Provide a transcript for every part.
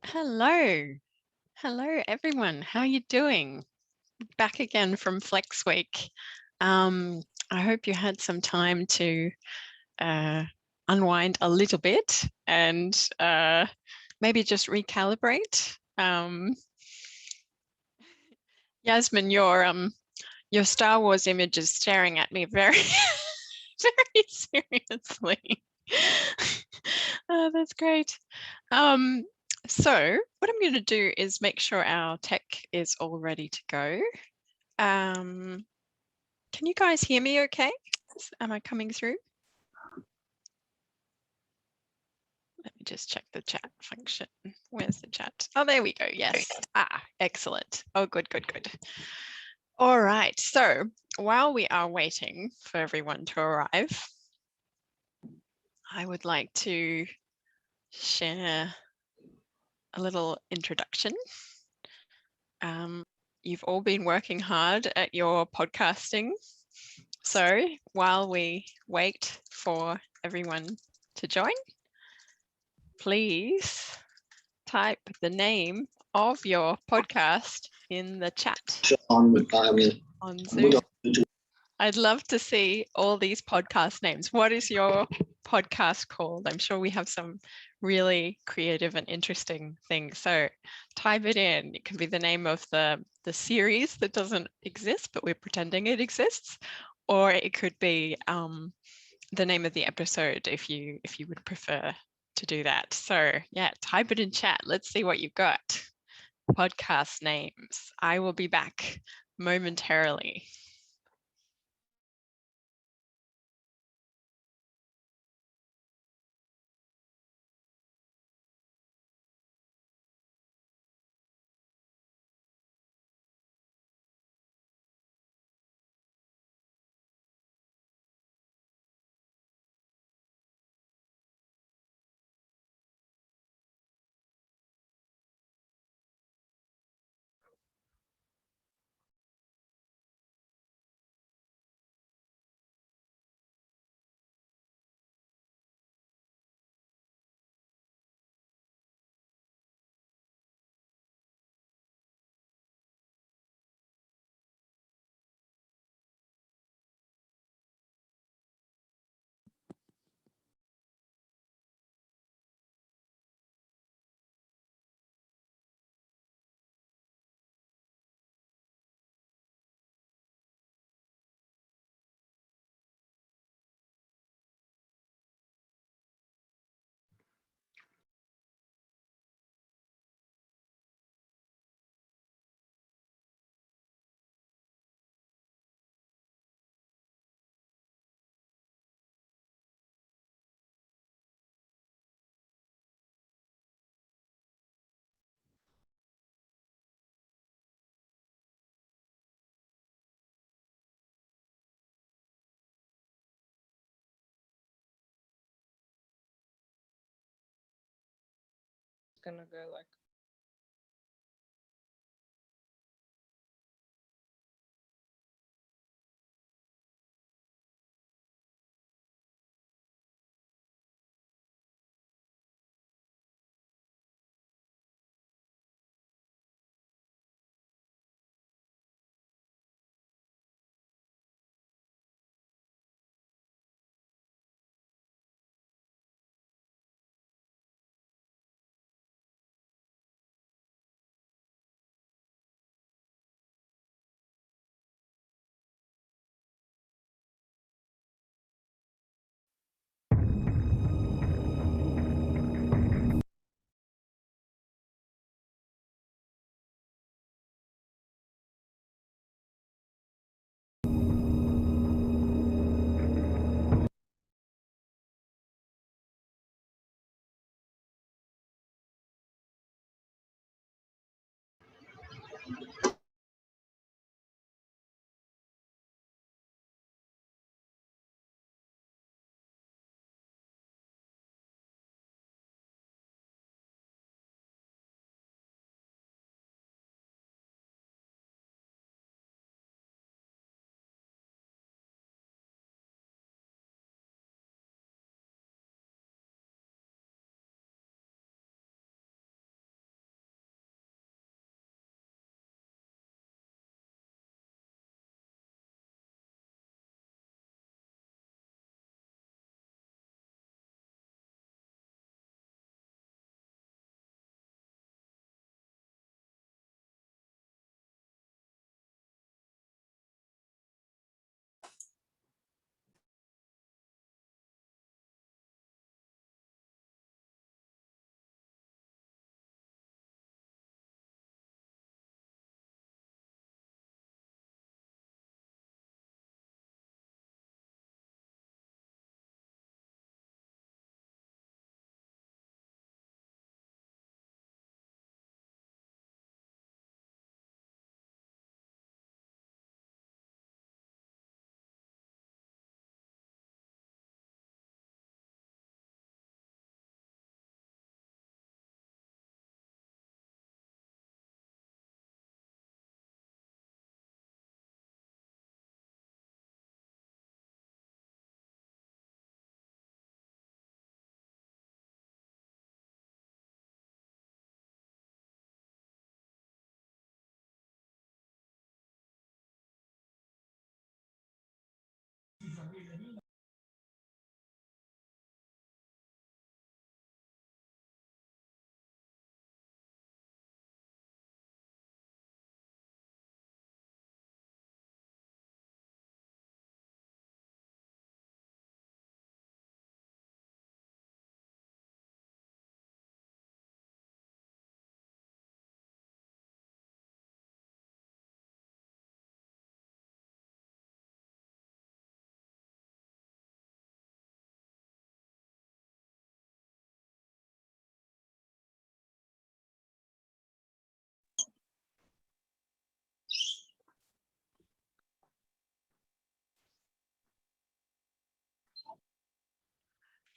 Hello. Hello, everyone. How are you doing? Back again from Flex Week. I hope you had some time to unwind a little bit and maybe just recalibrate. Yasmin, your Star Wars image is staring at me very, very seriously. Oh, that's great. So what I'm going to do is make sure our tech is all ready to go. Can you guys hear me okay? Am I coming through? Let me just check the chat function. Where's the chat? Oh, there we go. Yes. Excellent. Oh, good. All right. So while we are waiting for everyone to arrive, I would like to share a little introduction. You've all been working hard at your podcasting. So while we wait for everyone to join, please type the name of your podcast in the chat on Zoom. I'd love to see all these podcast names. What is your podcast called? I'm sure we have some really creative and interesting things. So type it in. It can be the name of the series that doesn't exist, but we're pretending it exists. Or it could be the name of the episode if you would prefer to do that. So yeah, type it in chat. Let's see what you've got. Podcast names. I will be back momentarily. Gonna go like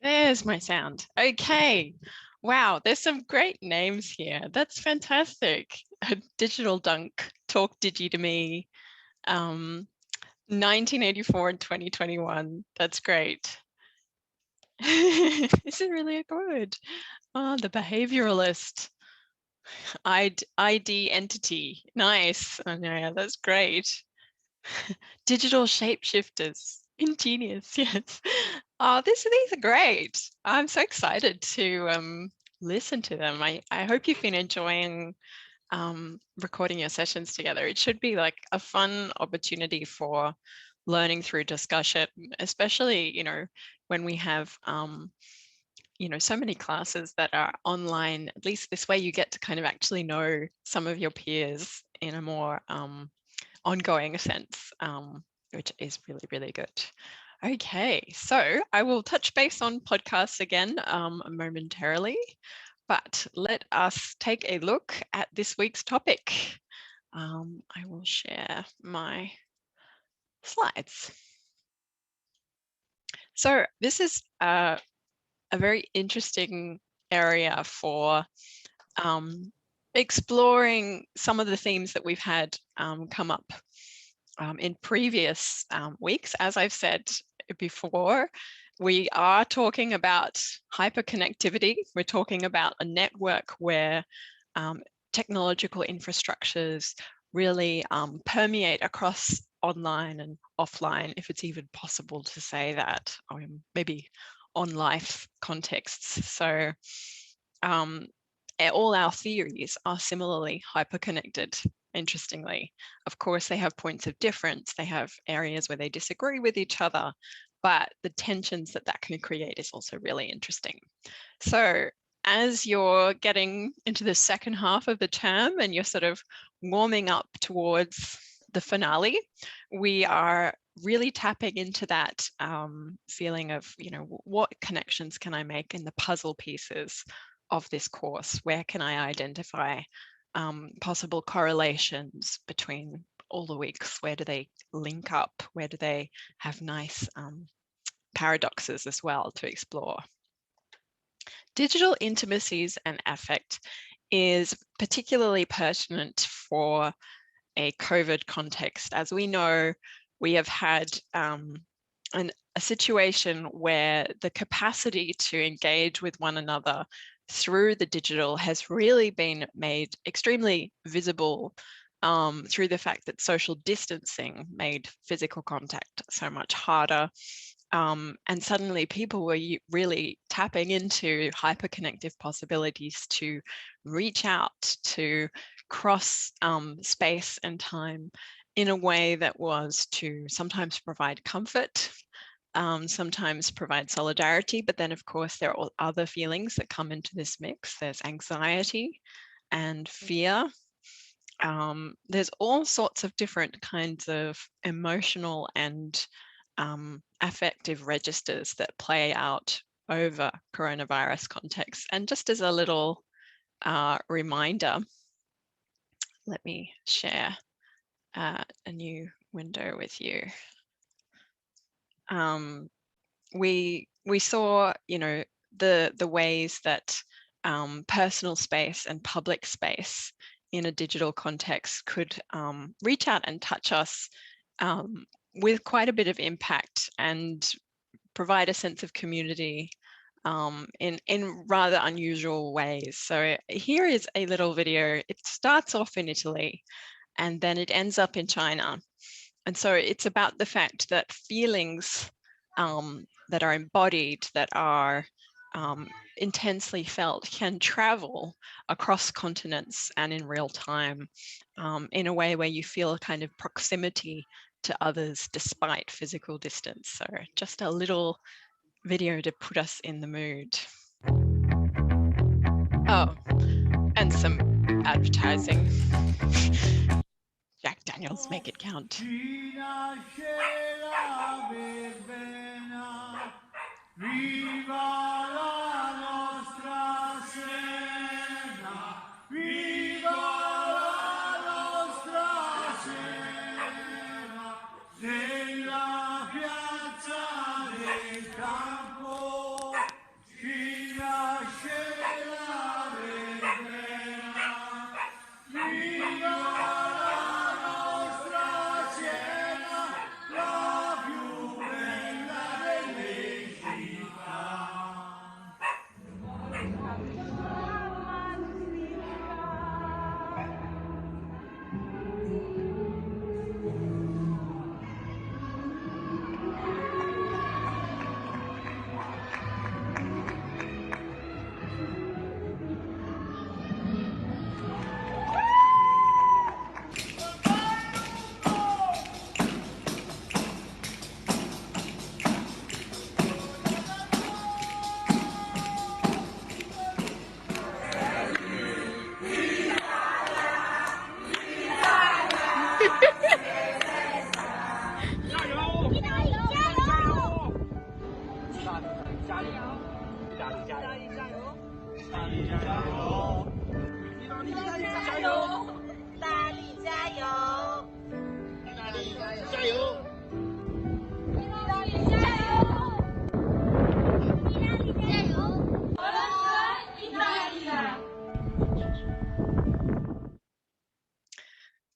There's my sound. Okay. Wow, there's some great names here. That's fantastic. Digital Dunk, Talk Digi to Me, 1984 and 2021. That's great. Is it really good? Oh, the behavioralist. ID entity. Nice. Oh, yeah, that's great. Digital shapeshifters. Ingenious, yes. Oh, these are great. I'm so excited to listen to them. I hope you've been enjoying recording your sessions together. It should be like a fun opportunity for learning through discussion, especially, when we have so many classes that are online. At least this way you get to kind of actually know some of your peers in a more ongoing sense, which is really, really good. Okay, so I will touch base on podcasts again momentarily, but let us take a look at this week's topic. I will share my slides. So this is a very interesting area for exploring some of the themes that we've had come up in previous weeks. As I've said before, we are talking about hyperconnectivity. We're talking about a network where technological infrastructures really permeate across online and offline, if it's even possible to say that, or maybe on life contexts. So all our theories are similarly hyperconnected, interestingly. Of course, they have points of difference. They have areas where they disagree with each other, but the tensions that can create is also really interesting. So as you're getting into the second half of the term and you're sort of warming up towards the finale, we are really tapping into that feeling of, what connections can I make in the puzzle pieces of this course? Where can I identify possible correlations between all the weeks? Where do they link up? Where do they have nice paradoxes as well to explore? Digital intimacies and affect is particularly pertinent for a COVID context. As we know, we have had a situation where the capacity to engage with one another through the digital has really been made extremely visible through the fact that social distancing made physical contact so much harder. And suddenly people were really tapping into hyperconnective possibilities to reach out, to cross space and time in a way that was to sometimes provide comfort, sometimes provide solidarity, but then of course there are all other feelings that come into this mix. There's anxiety and fear. There's all sorts of different kinds of emotional and affective registers that play out over coronavirus context. And just as a little reminder, let me share a new window with you. We saw, the ways that personal space and public space in a digital context could reach out and touch us with quite a bit of impact and provide a sense of community in rather unusual ways. So here is a little video. It starts off in Italy and then it ends up in China. And so it's about the fact that feelings that are embodied, that are intensely felt, can travel across continents and in real time in a way where you feel a kind of proximity to others despite physical distance. So just a little video to put us in the mood. Oh, and some advertising. Jack Daniels, make it count.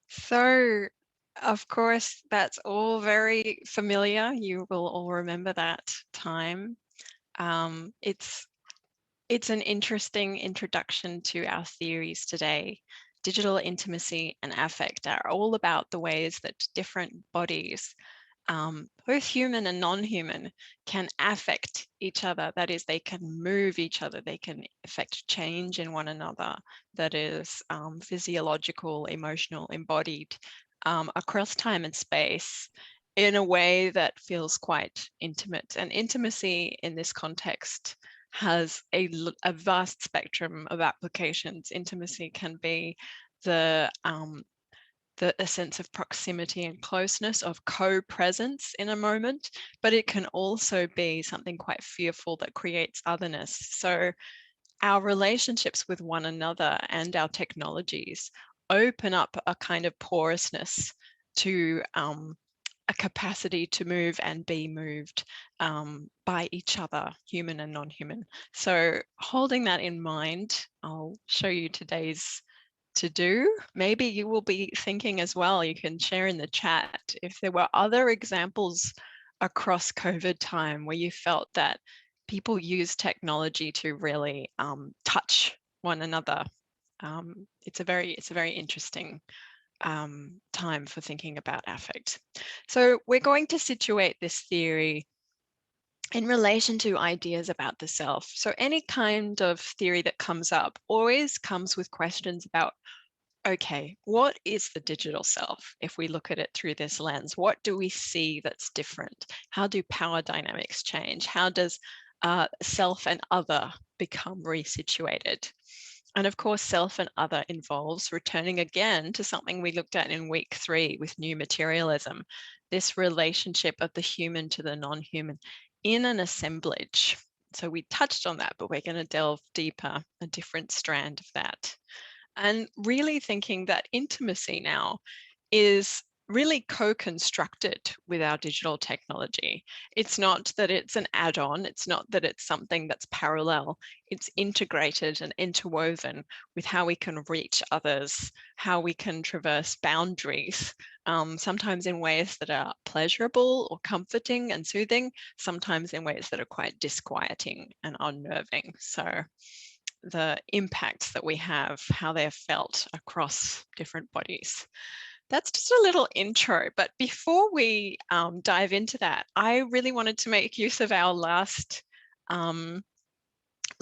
So, of course, that's all very familiar. You will all remember that time. It's an interesting introduction to our theories today. Digital intimacy and affect are all about the ways that different bodies, both human and non-human, can affect each other. That is, they can move each other, they can affect change in one another, that is physiological, emotional, embodied, across time and space in a way that feels quite intimate. And intimacy in this context has a vast spectrum of applications. Intimacy can be a sense of proximity and closeness, of co-presence in a moment, but it can also be something quite fearful that creates otherness. So our relationships with one another and our technologies open up a kind of porousness to a capacity to move and be moved by each other, human and non-human. So holding that in mind, I'll show you today's to do. Maybe you will be thinking as well, you can share in the chat if there were other examples across COVID time where you felt that people use technology to really touch one another. It's a very interesting time for thinking about affect. So we're going to situate this theory in relation to ideas about the self. So any kind of theory that comes up always comes with questions about, okay, what is the digital self? If we look at it through this lens, what do we see that's different? How do power dynamics change? How does self and other become resituated? And of course, self and other involves returning again to something we looked at in week 3 with new materialism, this relationship of the human to the non-human in an assemblage. So we touched on that, but we're going to delve deeper, a different strand of that. And really thinking that intimacy now is really co-constructed with our digital technology. It's not that it's an add-on, it's not that it's something that's parallel, it's integrated and interwoven with how we can reach others, how we can traverse boundaries, sometimes in ways that are pleasurable or comforting and soothing, sometimes in ways that are quite disquieting and unnerving. So the impacts that we have, how they're felt across different bodies. That's just a little intro, but before we dive into that, I really wanted to make use of our last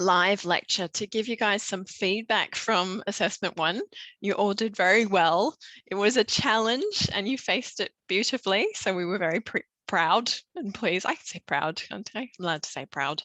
live lecture to give you guys some feedback from assessment 1. You all did very well. It was a challenge and you faced it beautifully, so we were very proud and pleased. I can say proud, can't I? I'm allowed to say proud.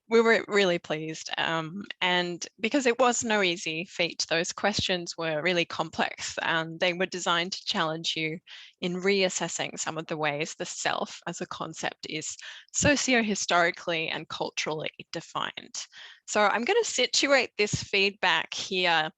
We were really pleased, and because it was no easy feat, those questions were really complex and they were designed to challenge you in reassessing some of the ways the self as a concept is socio-historically and culturally defined. So I'm going to situate this feedback here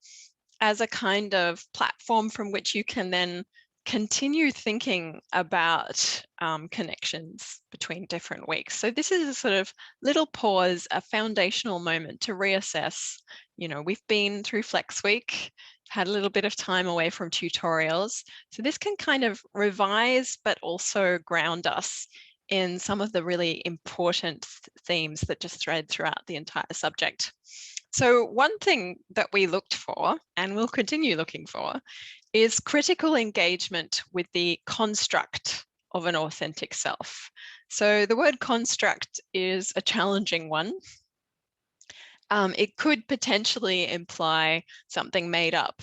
as a kind of platform from which you can then continue thinking about connections between different weeks. So this is a sort of little pause, a foundational moment to reassess. You know, we've been through Flex Week, had a little bit of time away from tutorials. So this can kind of revise, but also ground us in some of the really important themes that just thread throughout the entire subject. So one thing that we looked for, and we'll continue looking for, is critical engagement with the construct of an authentic self. So the word construct is a challenging one. It could potentially imply something made up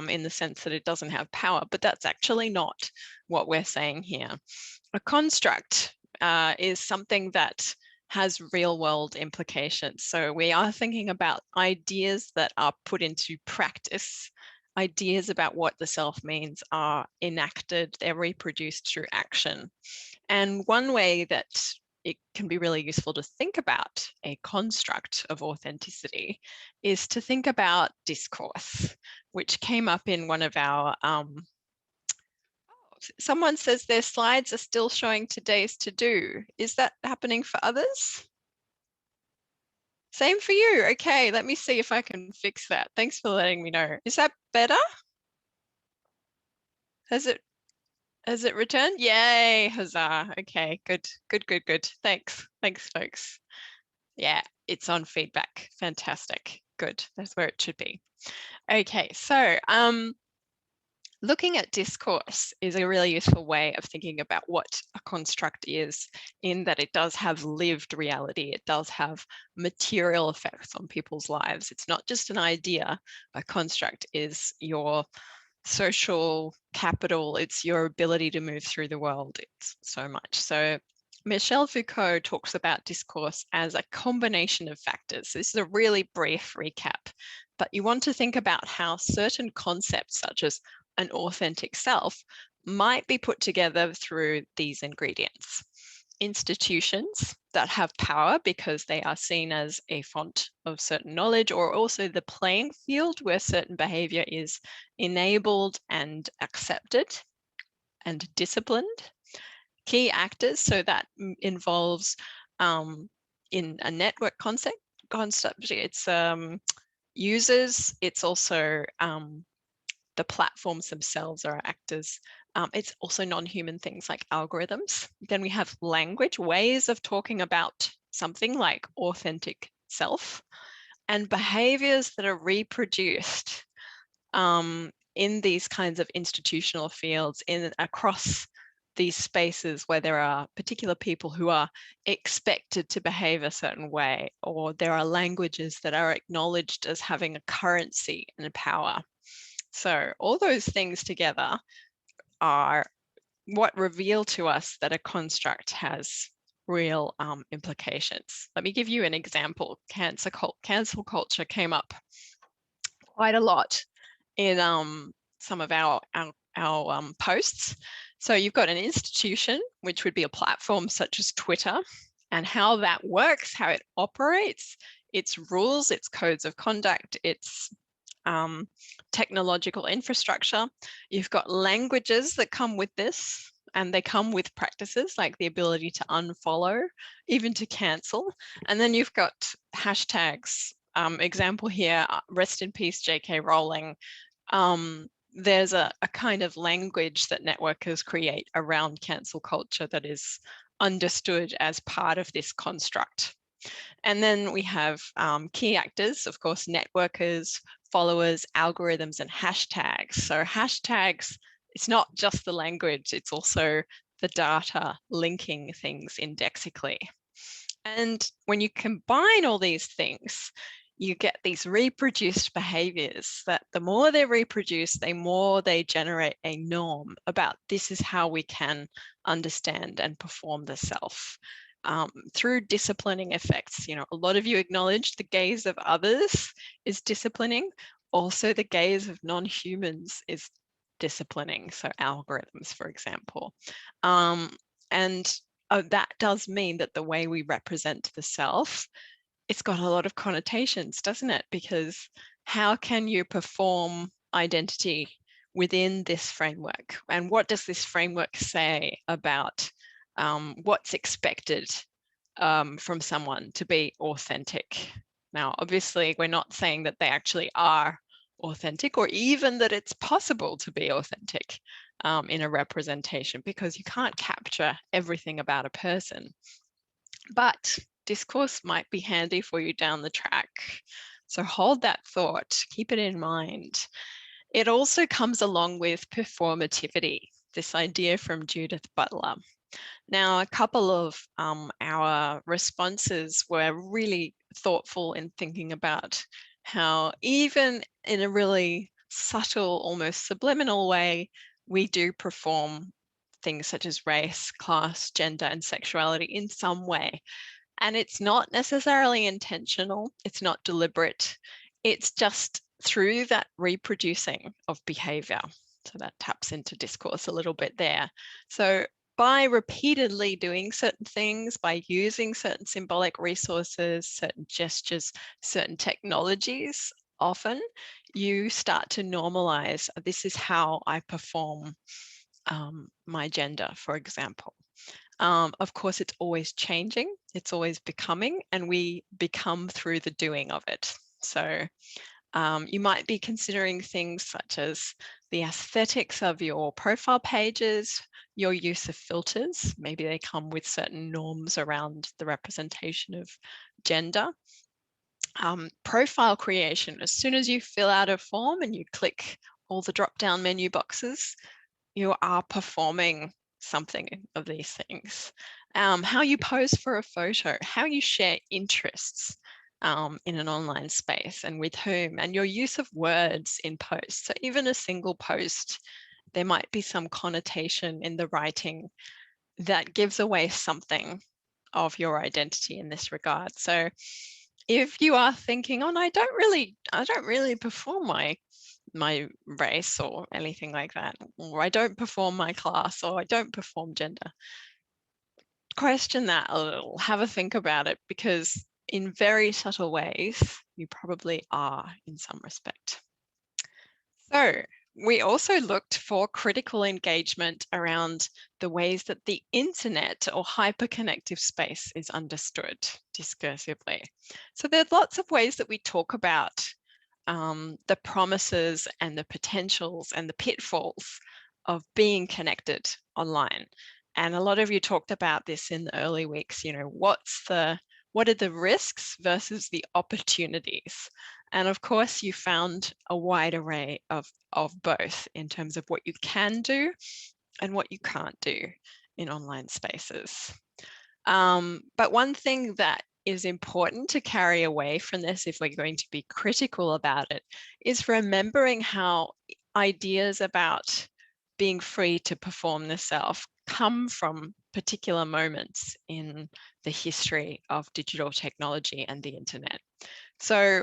in the sense that it doesn't have power, but that's actually not what we're saying here. A construct is something that has real world implications. So we are thinking about ideas that are put into practice. Ideas about what the self means are enacted, they're reproduced through action. And one way that it can be really useful to think about a construct of authenticity is to think about discourse, which came up in one of our, someone says their slides are still showing today's to do. Is that happening for others? Same for you. Okay, let me see if I can fix that. Thanks for letting me know. Is that better? Has it returned? Yay, huzzah. Okay, good. Thanks, folks. Yeah, it's on feedback. Fantastic. Good. That's where it should be. Okay, so looking at discourse is a really useful way of thinking about what a construct is, in that it does have lived reality. It does have material effects on people's lives. It's not just an idea. A construct is your social capital. It's your ability to move through the world. It's so much. So Michel Foucault talks about discourse as a combination of factors. This is a really brief recap, but you want to think about how certain concepts, such as an authentic self, might be put together through these ingredients. Institutions that have power because they are seen as a font of certain knowledge, or also the playing field where certain behavior is enabled and accepted and disciplined. Key actors, so that involves in a network concept, it's users, it's also the platforms themselves are actors. It's also non-human things like algorithms. Then we have language, ways of talking about something like authentic self, and behaviors that are reproduced in these kinds of institutional fields, across these spaces where there are particular people who are expected to behave a certain way, or there are languages that are acknowledged as having a currency and a power. So all those things together are what reveal to us that a construct has real implications. Let me give you an example. Cancel culture came up quite a lot in some of our posts. So you've got an institution, which would be a platform such as Twitter, and how that works, how it operates, its rules, its codes of conduct, its technological infrastructure. You've got languages that come with this, and they come with practices like the ability to unfollow, even to cancel. And then you've got hashtags. Example here, rest in peace, J.K. Rowling. There's a kind of language that networkers create around cancel culture that is understood as part of this construct. And then we have key actors, of course, networkers, followers, algorithms, and hashtags. So hashtags, it's not just the language, it's also the data linking things indexically. And when you combine all these things, you get these reproduced behaviors that the more they're reproduced, the more they generate a norm about this is how we can understand and perform the self. Through disciplining effects. You know, a lot of you acknowledge the gaze of others is disciplining. Also, the gaze of non-humans is disciplining. So algorithms, for example. And that does mean that the way we represent the self, it's got a lot of connotations, doesn't it? Because how can you perform identity within this framework? And what does this framework say about what's expected from someone to be authentic? Now, obviously, we're not saying that they actually are authentic, or even that it's possible to be authentic in a representation, because you can't capture everything about a person. But discourse might be handy for you down the track. So hold that thought, keep it in mind. It also comes along with performativity, this idea from Judith Butler. Now, a couple of our responses were really thoughtful in thinking about how even in a really subtle, almost subliminal way, we do perform things such as race, class, gender, and sexuality in some way. And it's not necessarily intentional, it's not deliberate, it's just through that reproducing of behavior. So that taps into discourse a little bit there. So by repeatedly doing certain things, by using certain symbolic resources, certain gestures, certain technologies, often you start to normalize, this is how I perform my gender, for example. Of course, it's always changing, it's always becoming, and we become through the doing of it. So you might be considering things such as the aesthetics of your profile pages, your use of filters. Maybe they come with certain norms around the representation of gender. Profile creation, as soon as you fill out a form and you click all the drop-down menu boxes, you are performing something of these things. How you pose for a photo, how you share interests in an online space and with whom, and your use of words in posts. So even a single post, there might be some connotation in the writing that gives away something of your identity in this regard. So if you are thinking, oh, I don't really perform my race or anything like that, or I don't perform my class, or I don't perform gender, question that a little, have a think about it, because in very subtle ways, you probably are in some respect. So we also looked for critical engagement around the ways that the internet or hyperconnective space is understood discursively. So there's lots of ways that we talk about the promises and the potentials and the pitfalls of being connected online. And a lot of you talked about this in the early weeks, what are the risks versus the opportunities? And of course, you found a wide array of both in terms of what you can do and what you can't do in online spaces. But one thing that is important to carry away from this, if we're going to be critical about it, is remembering how ideas about being free to perform the self come from particular moments in the history of digital technology and the internet. So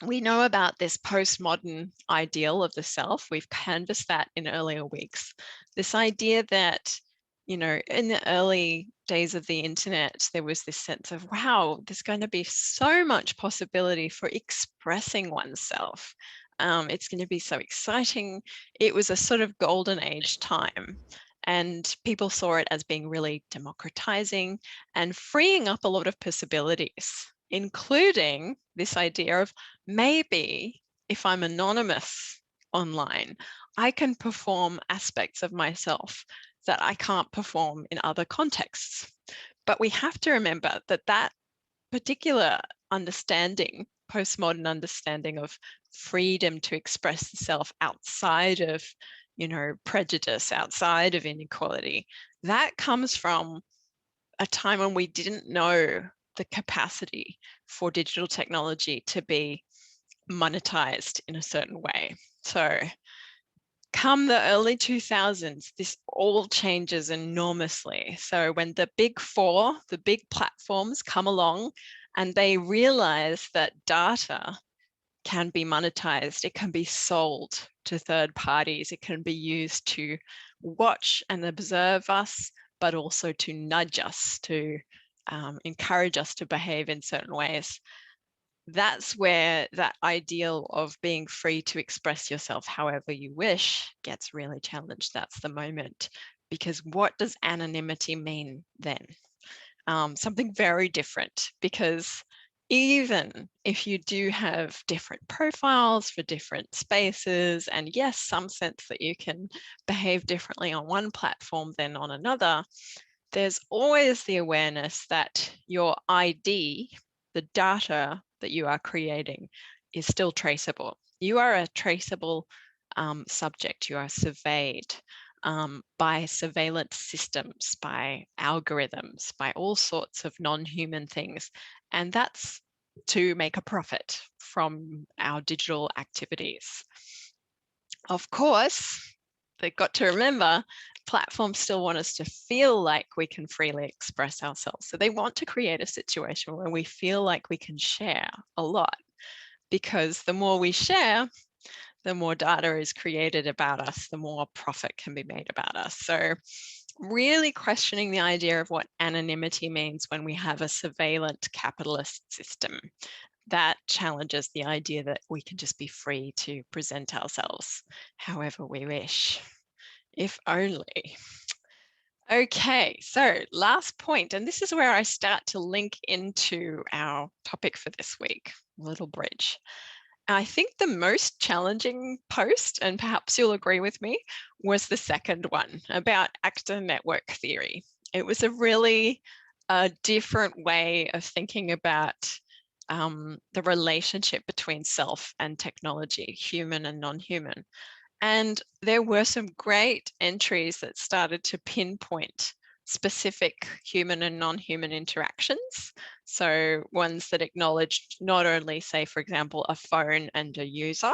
we know about this postmodern ideal of the self. We've canvassed that in earlier weeks. This idea that, in the early days of the internet, there was this sense of, wow, there's going to be so much possibility for expressing oneself. It's going to be so exciting. It was a sort of golden age time. And people saw it as being really democratizing and freeing up a lot of possibilities, including this idea of maybe if I'm anonymous online, I can perform aspects of myself that I can't perform in other contexts. But we have to remember that that particular understanding, postmodern understanding of freedom to express the self outside of, prejudice, outside of inequality, that comes from a time when we didn't know the capacity for digital technology to be monetized in a certain way. So come the early 2000s, this all changes enormously. So when the big four, the big platforms come along and they realize that data can be monetized, it can be sold to third parties, it can be used to watch and observe us, but also to nudge us, to encourage us to behave in certain ways. That's where that ideal of being free to express yourself however you wish gets really challenged. That's the moment, because what does anonymity mean then? Something very different, because even if you do have different profiles for different spaces, and yes, some sense that you can behave differently on one platform than on another, there's always the awareness that your ID, the data that you are creating, is still traceable. You are a traceable subject. You are surveyed by surveillance systems, by algorithms, by all sorts of non-human things. And that's to make a profit from our digital activities. Of course, they've got to remember, platforms still want us to feel like we can freely express ourselves. So they want to create a situation where we feel like we can share a lot, because the more we share, the more data is created about us, the more profit can be made about us. So really questioning the idea of what anonymity means when we have a surveillance capitalist system that challenges the idea that we can just be free to present ourselves however we wish, if only. Okay, so last point, and this is where I start to link into our topic for this week, little bridge. I think the most challenging post, and perhaps you'll agree with me, was the second one about actor network theory. It was a really different way of thinking about the relationship between self and technology, human and non-human. And there were some great entries that started to pinpoint specific human and non-human interactions. So ones that acknowledged not only, say, for example, a phone and a user,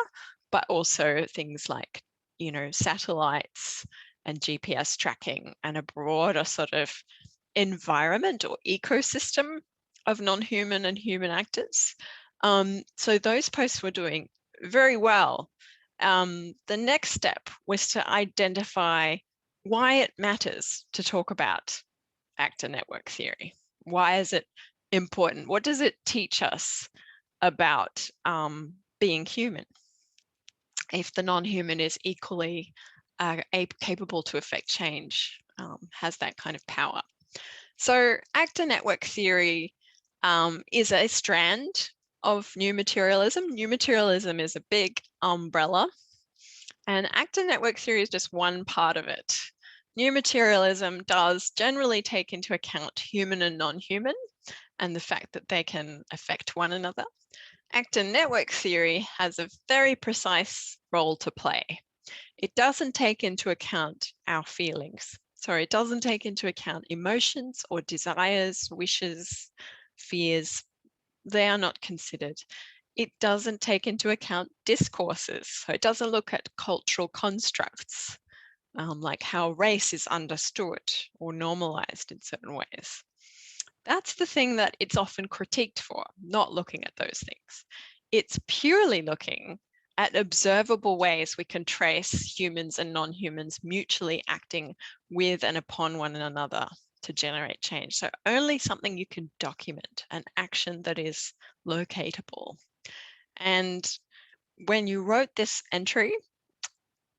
but also things like, you know, satellites and GPS tracking and a broader sort of environment or ecosystem of non-human and human actors. So those posts were doing very well. The next step was to identify why it matters to talk about actor network theory. Why is it important? What does it teach us about being human? If the non-human is equally capable to affect change, has that kind of power. So actor network theory is a strand of new materialism. New materialism is a big umbrella, and actor network theory is just one part of it. New materialism does generally take into account human and non-human and the fact that they can affect one another. Actor network theory has a very precise role to play. It doesn't take into account our feelings. So it doesn't take into account emotions or desires, wishes, fears. They are not considered. It doesn't take into account discourses. So it doesn't look at cultural constructs, like how race is understood or normalized in certain ways. That's the thing that it's often critiqued for, not looking at those things. It's purely looking at observable ways we can trace humans and non-humans mutually acting with and upon one another to generate change. So only something you can document, an action that is locatable. And when you wrote this entry,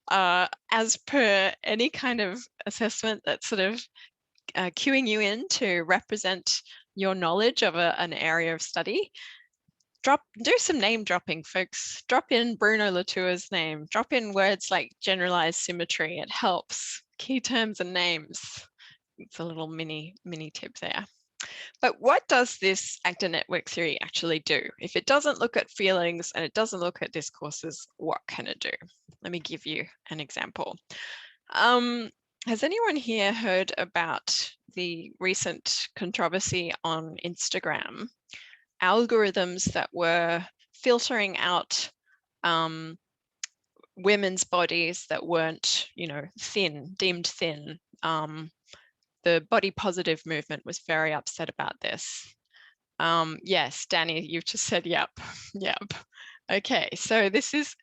as per any kind of assessment that's sort of cueing you in to represent your knowledge of an area of study, do some name dropping, folks. Drop in Bruno Latour's name. Drop in words like generalized symmetry. It helps. Key terms and names. It's a little mini tip there. But what does this actor network theory actually do? If it doesn't look at feelings and it doesn't look at discourses, what can it do? Let me give you an example. Has anyone here heard about the recent controversy on Instagram? Algorithms that were filtering out women's bodies that weren't, you know, deemed thin. The body positive movement was very upset about this. Yes, Danny, you've just said yep, yep. Okay, so this is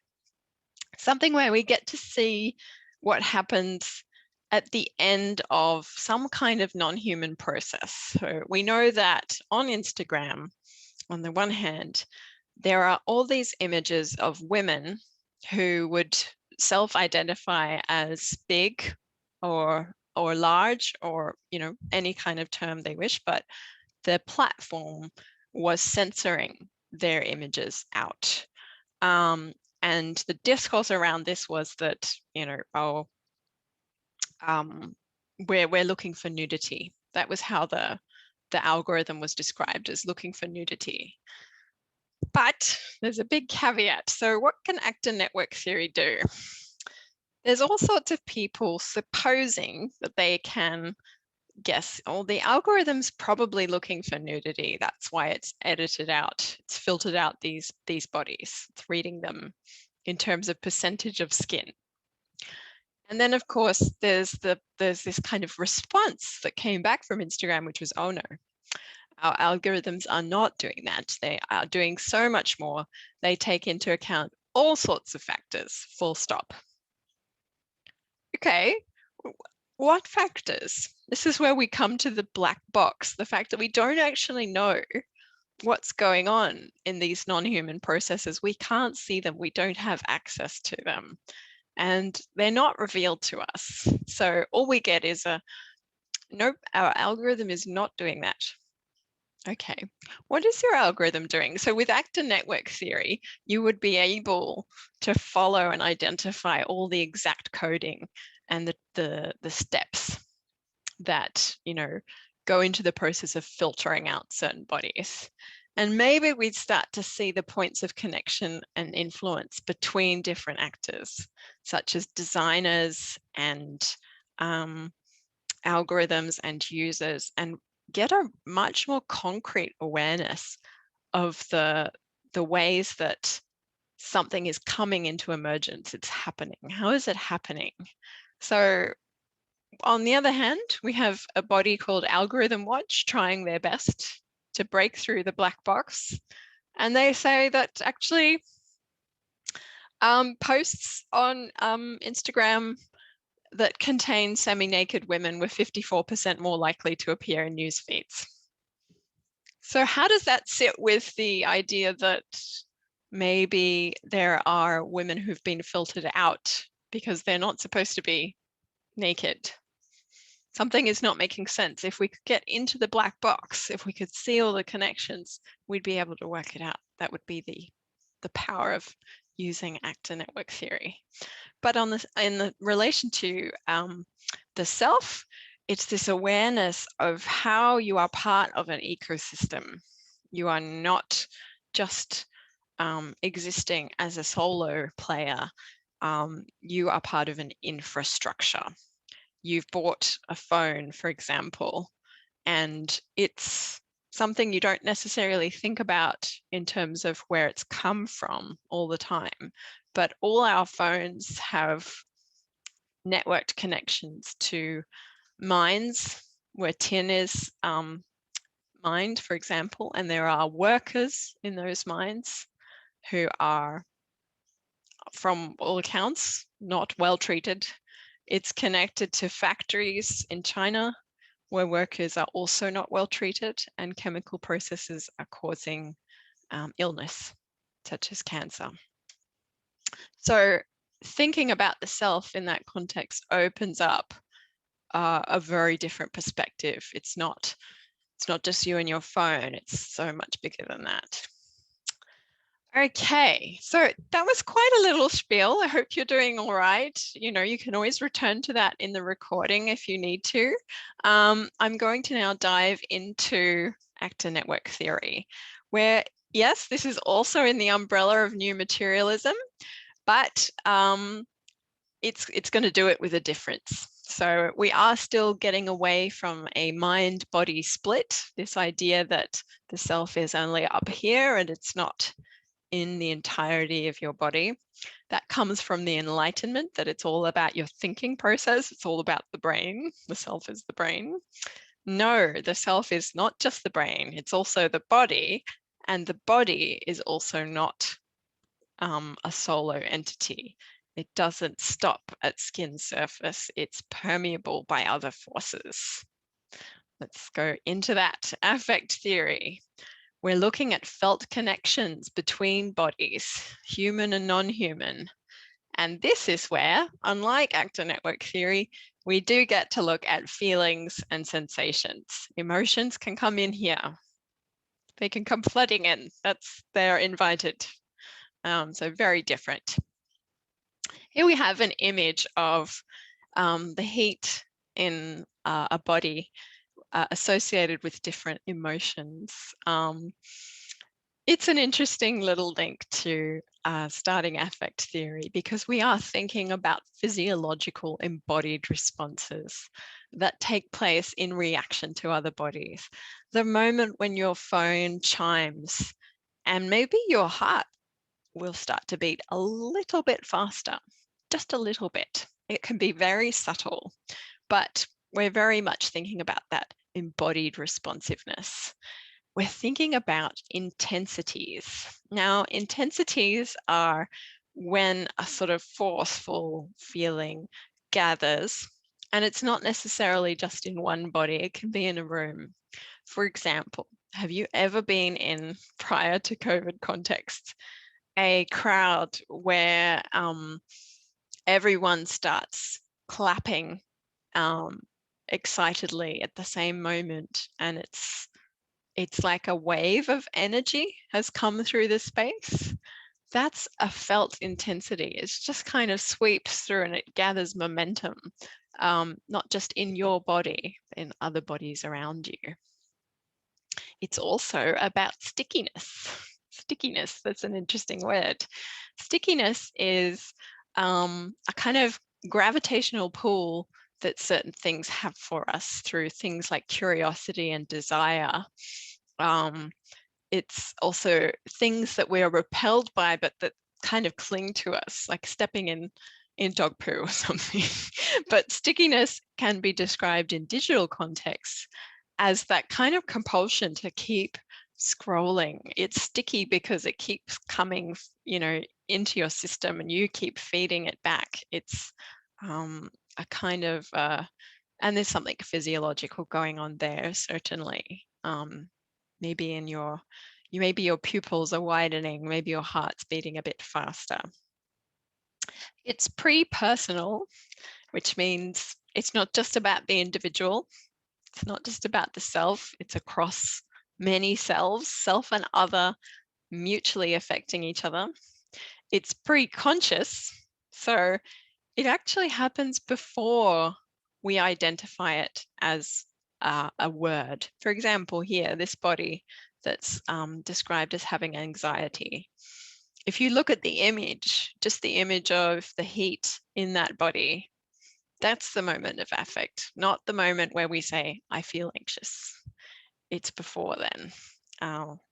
something where we get to see what happens at the end of some kind of non-human process. So we know that on Instagram, on the one hand, there are all these images of women who would self-identify as big or large, or, you know, any kind of term they wish, but the platform was censoring their images out. And the discourse around this was that, you know, we're looking for nudity. That was how the algorithm was described, as looking for nudity. But there's a big caveat. So what can actor network theory do? There's all sorts of people supposing that they can guess, oh, the algorithm's probably looking for nudity. That's why it's edited out. It's filtered out these bodies. It's reading them in terms of percentage of skin. And then, of course, there's this kind of response that came back from Instagram, which was, oh no, our algorithms are not doing that. They are doing so much more. They take into account all sorts of factors, full stop. Okay, what factors? This is where we come to the black box, the fact that we don't actually know what's going on in these non-human processes. We can't see them. We don't have access to them. And they're not revealed to us. So all we get is nope, our algorithm is not doing that. Okay, what is your algorithm doing? So with actor network theory, you would be able to follow and identify all the exact coding and the steps that, go into the process of filtering out certain bodies. And maybe we'd start to see the points of connection and influence between different actors, such as designers and algorithms and users, and get a much more concrete awareness of the ways that something is coming into emergence. It's happening. How is it happening? So on the other hand, we have a body called Algorithm Watch trying their best to break through the black box. And they say that actually posts on Instagram that contain semi-naked women were 54% more likely to appear in news feeds. So how does that sit with the idea that maybe there are women who've been filtered out because they're not supposed to be naked? Something is not making sense. If we could get into the black box, if we could see all the connections, we'd be able to work it out. That would be the power of using actor network theory. But in the relation to the self, it's this awareness of how you are part of an ecosystem. You are not just existing as a solo player. You are part of an infrastructure. You've bought a phone, for example, and it's something you don't necessarily think about in terms of where it's come from all the time. But all our phones have networked connections to mines where tin is mined, for example, and there are workers in those mines who are, from all accounts, not well treated. It's connected to factories in China where workers are also not well treated, and chemical processes are causing illness, such as cancer. So thinking about the self in that context opens up a very different perspective. It's not just you and your phone, it's so much bigger than that. Okay, so that was quite a little spiel. I hope you're doing all right. You can always return to that in the recording if you need to. I'm going to now dive into actor network theory, where, yes, this is also in the umbrella of new materialism, but it's going to do it with a difference. So we are still getting away from a mind-body split, this idea that the self is only up here and it's not in the entirety of your body. That comes from the Enlightenment, that it's all about your thinking process. It's all about the brain. The self is the brain. No, the self is not just the brain. It's also the body. And the body is also not a solo entity. It doesn't stop at skin surface. It's permeable by other forces. Let's go into that. Affect theory. We're looking at felt connections between bodies, human and non-human. And this is where, unlike actor network theory, we do get to look at feelings and sensations. Emotions can come in here. They can come flooding in. They're invited. So very different. Here we have an image of the heat in a body associated with different emotions. It's an interesting little link to starting affect theory, because we are thinking about physiological embodied responses that take place in reaction to other bodies. The moment when your phone chimes and maybe your heart will start to beat a little bit faster, just a little bit. It can be very subtle, but we're very much thinking about that embodied responsiveness. We're thinking about intensities. Now, intensities are when a sort of forceful feeling gathers And it's not necessarily just in one body, it can be in a room. For example, have you ever been in, prior to COVID context, a crowd where everyone starts clapping excitedly at the same moment, and it's like a wave of energy has come through the space? That's a felt intensity. It just kind of sweeps through and it gathers momentum, not just in your body, in other bodies around you. It's also about stickiness. Stickiness, that's an interesting word. Stickiness is a kind of gravitational pull that certain things have for us through things like curiosity and desire. It's also things that we are repelled by, but that kind of cling to us, like stepping in dog poo or something. But stickiness can be described in digital contexts as that kind of compulsion to keep scrolling. It's sticky because it keeps coming, into your system, and you keep feeding it back. It's a kind of, and there's something physiological going on there, certainly. Maybe maybe your pupils are widening, maybe your heart's beating a bit faster. It's pre-personal, which means it's not just about the individual. It's not just about the self. It's across many selves, self and other, mutually affecting each other. It's pre-conscious, so it actually happens before we identify it as a word. For example, here, this body that's described as having anxiety. If you look at the image, just the image of the heat in that body, that's the moment of affect, not the moment where we say, I feel anxious. It's before then.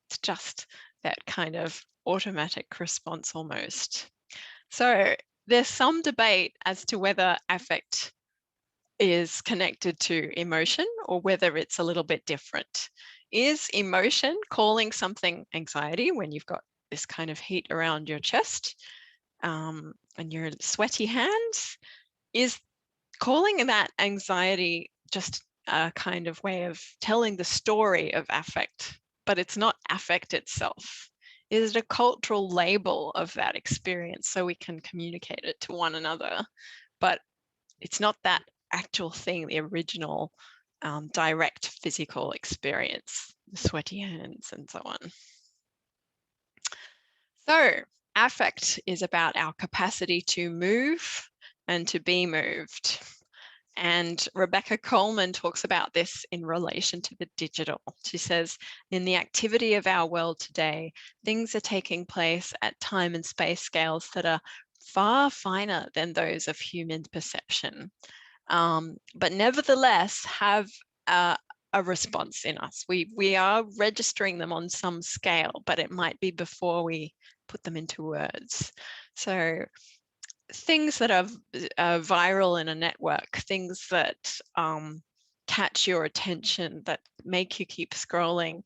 It's just that kind of automatic response almost. So there's some debate as to whether affect is connected to emotion or whether it's a little bit different. Is emotion calling something anxiety when you've got this kind of heat around your chest and your sweaty hands? Is calling that anxiety just a kind of way of telling the story of affect, but it's not affect itself? Is it a cultural label of that experience so we can communicate it to one another? But it's not that actual thing, the original direct physical experience, the sweaty hands and so on. So affect is about our capacity to move and to be moved. And Rebecca Coleman talks about this in relation to the digital. She says, in the activity of our world today, things are taking place at time and space scales that are far finer than those of human perception, but nevertheless have a response in us. We are registering them on some scale, but it might be before we put them into words. So things that are viral in a network, things that catch your attention, that make you keep scrolling,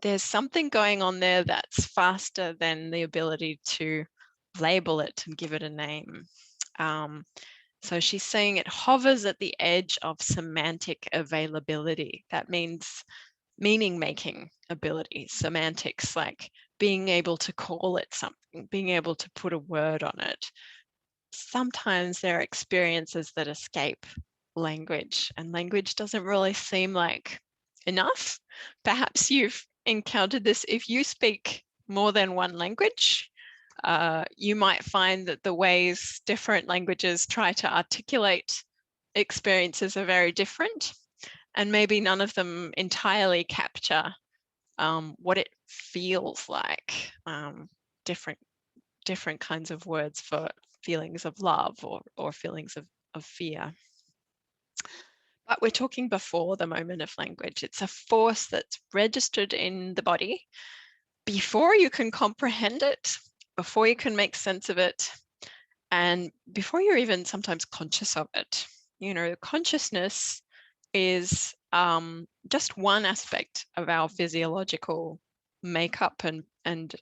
there's something going on there that's faster than the ability to label it and give it a name. So she's saying it hovers at the edge of semantic availability. That means meaning-making ability, semantics, like being able to call it something, being able to put a word on it. Sometimes there are experiences that escape language, and language doesn't really seem like enough. Perhaps you've encountered this. If you speak more than one language, you might find that the ways different languages try to articulate experiences are very different, and maybe none of them entirely capture what it feels like. Different kinds of words for feelings of love or feelings of fear. But we're talking before the moment of language. It's a force that's registered in the body before you can comprehend it, before you can make sense of it, and before you're even sometimes conscious of it. Consciousness is just one aspect of our physiological makeup and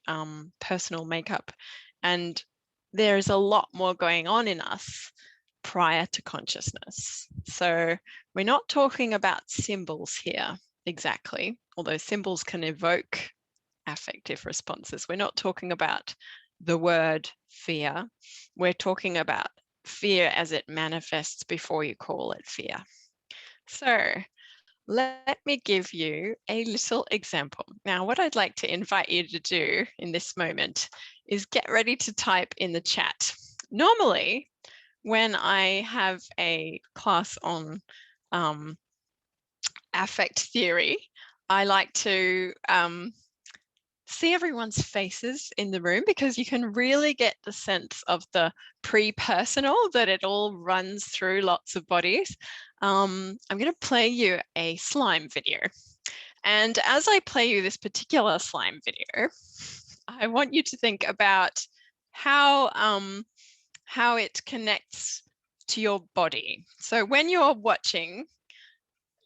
personal makeup. And there's a lot more going on in us prior to consciousness. So we're not talking about symbols here exactly, although symbols can evoke affective responses. We're not talking about the word fear. We're talking about fear as it manifests before you call it fear. So let me give you a little example. Now, what I'd like to invite you to do in this moment is get ready to type in the chat. Normally, when I have a class on affect theory, I like to see everyone's faces in the room, because you can really get the sense of the pre-personal, that it all runs through lots of bodies. I'm going to play you a slime video. And as I play you this particular slime video, I want you to think about how it connects to your body. So when you're watching,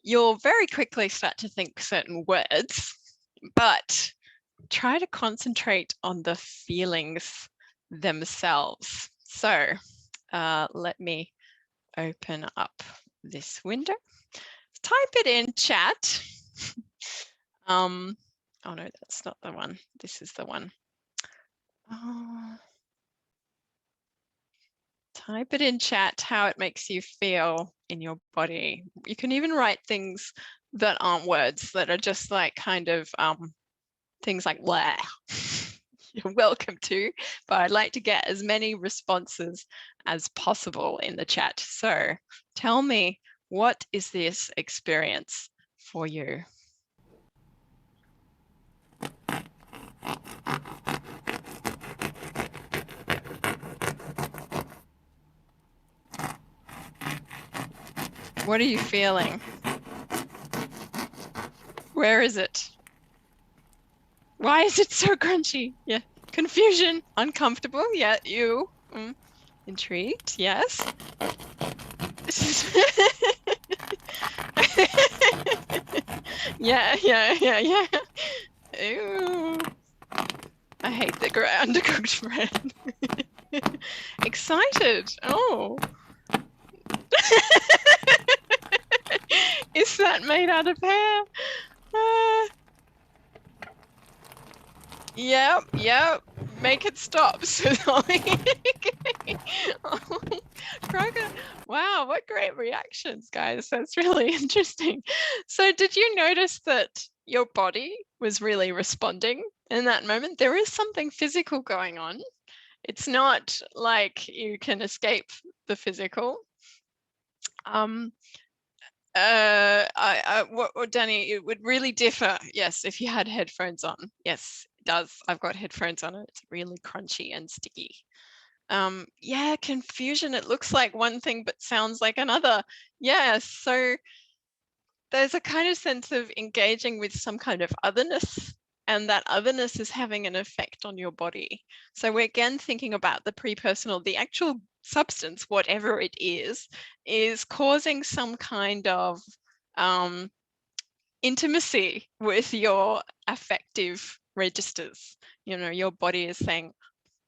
you'll very quickly start to think certain words, but try to concentrate on the feelings themselves. So let me open up this window. Type it in chat. Oh no, that's not the one. This is the one. Type it in chat how it makes you feel in your body. You can even write things that aren't words, that are just like kind of things like blah. You're welcome to, but I'd like to get as many responses as possible in the chat. So tell me, what is this experience for you? What are you feeling? Where is it? Why is it so crunchy? Yeah, confusion, uncomfortable. Yeah, you. Intrigued, yes. Yeah. Ew. I hate the undercooked bread. Excited. Oh. Is that made out of hair? Yep. Make it stop. Wow, what great reactions, guys. That's really interesting. So did you notice that your body was really responding in that moment? There is something physical going on. It's not like you can escape the physical. Danny, it would really differ, yes, if you had headphones on. Yes, it does. I've got headphones on, and it's really crunchy and sticky. Yeah, confusion. It looks like one thing, but sounds like another. Yeah, so there's a kind of sense of engaging with some kind of otherness, and that otherness is having an effect on your body. So we're again thinking about the pre-personal, the actual substance, whatever it is causing some kind of intimacy with your affective registers. You know, your body is saying,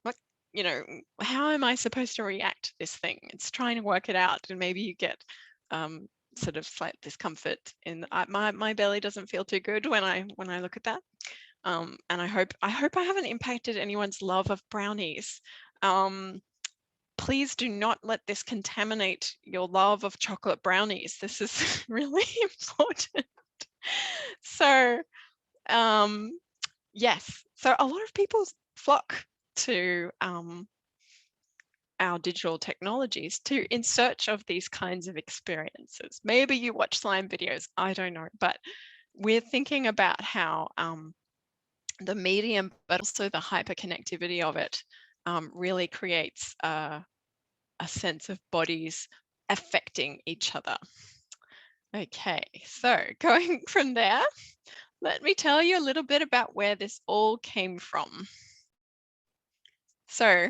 what, you know, how am I supposed to react to this thing? It's trying to work it out, and maybe you get sort of slight discomfort in my belly doesn't feel too good when I look at that. And I hope I haven't impacted anyone's love of brownies. Please do not let this contaminate your love of chocolate brownies. This is really important. So yes, so a lot of people flock to our digital technologies in search of these kinds of experiences. Maybe you watch slime videos, I don't know, but we're thinking about how the medium, but also the hyperconnectivity of it really creates a sense of bodies affecting each other. Okay, so going from there, let me tell you a little bit about where this all came from. So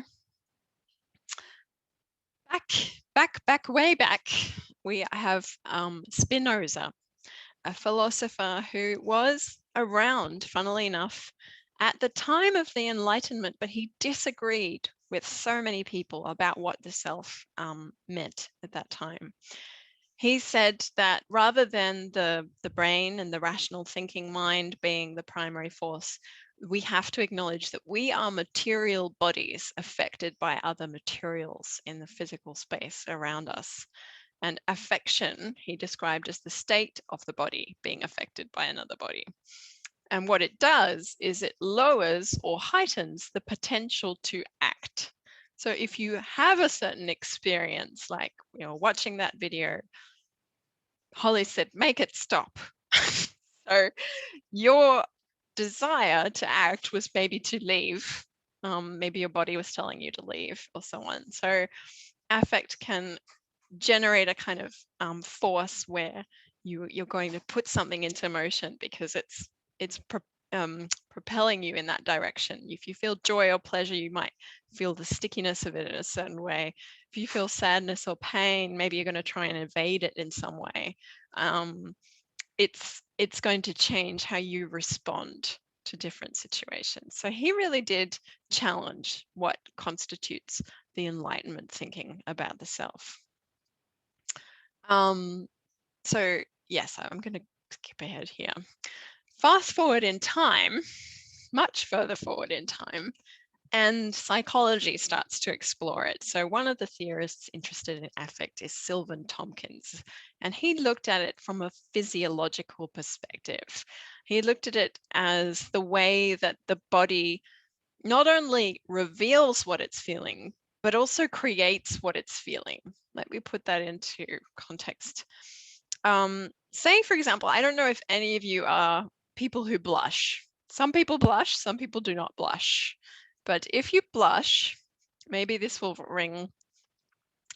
way back, we have Spinoza, a philosopher who was around, funnily enough, at the time of the Enlightenment, but he disagreed with so many people about what the self meant at that time. He said that rather than the brain and the rational thinking mind being the primary force, we have to acknowledge that we are material bodies affected by other materials in the physical space around us. And affection, he described as the state of the body being affected by another body. And what it does is it lowers or heightens the potential to act. So if you have a certain experience, like watching that video, Holly said, make it stop. So your desire to act was maybe to leave. Maybe your body was telling you to leave or so on. So affect can generate a kind of force where you're going to put something into motion because it's propelling you in that direction. If you feel joy or pleasure, you might feel the stickiness of it in a certain way. If you feel sadness or pain, maybe you're going to try and evade it in some way. It's going to change how you respond to different situations. So he really did challenge what constitutes the Enlightenment thinking about the self. So yes, I'm going to skip ahead here. Fast forward in time, much further forward in time, and psychology starts to explore it. So one of the theorists interested in affect is Sylvan Tompkins, and he looked at it from a physiological perspective. He looked at it as the way that the body not only reveals what it's feeling, but also creates what it's feeling. Let me put that into context. Say, for example, I don't know if any of you are people who blush. Some people blush, some people do not blush. But if you blush, maybe this will ring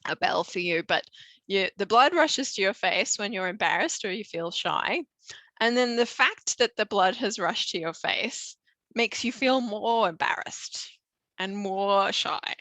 a bell for you, but the blood rushes to your face when you're embarrassed or you feel shy. And then the fact that the blood has rushed to your face makes you feel more embarrassed and more shy.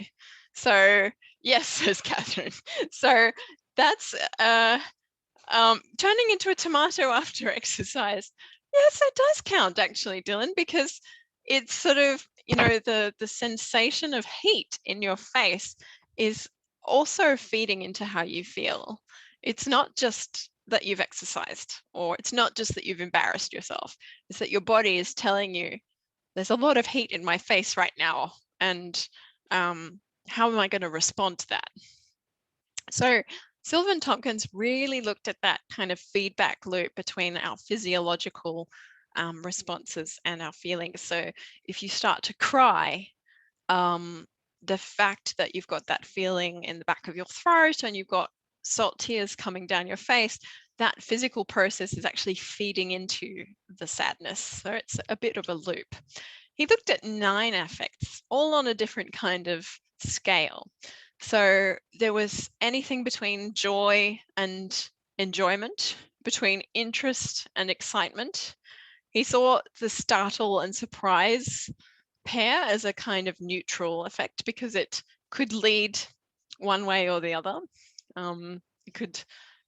So yes, says Catherine. So that's turning into a tomato after exercise. Yes, that does count actually, Dylan, because it's sort of, the sensation of heat in your face is also feeding into how you feel. It's not just that you've exercised, or it's not just that you've embarrassed yourself. It's that your body is telling you, there's a lot of heat in my face right now, and how am I going to respond to that? So Sylvan Tompkins really looked at that kind of feedback loop between our physiological responses and our feelings. So if you start to cry, the fact that you've got that feeling in the back of your throat and you've got salt tears coming down your face, that physical process is actually feeding into the sadness. So it's a bit of a loop. He looked at 9 affects, all on a different kind of scale. So there was anything between joy and enjoyment, between interest and excitement. He saw the startle and surprise pair as a kind of neutral effect because it could lead one way or the other. It could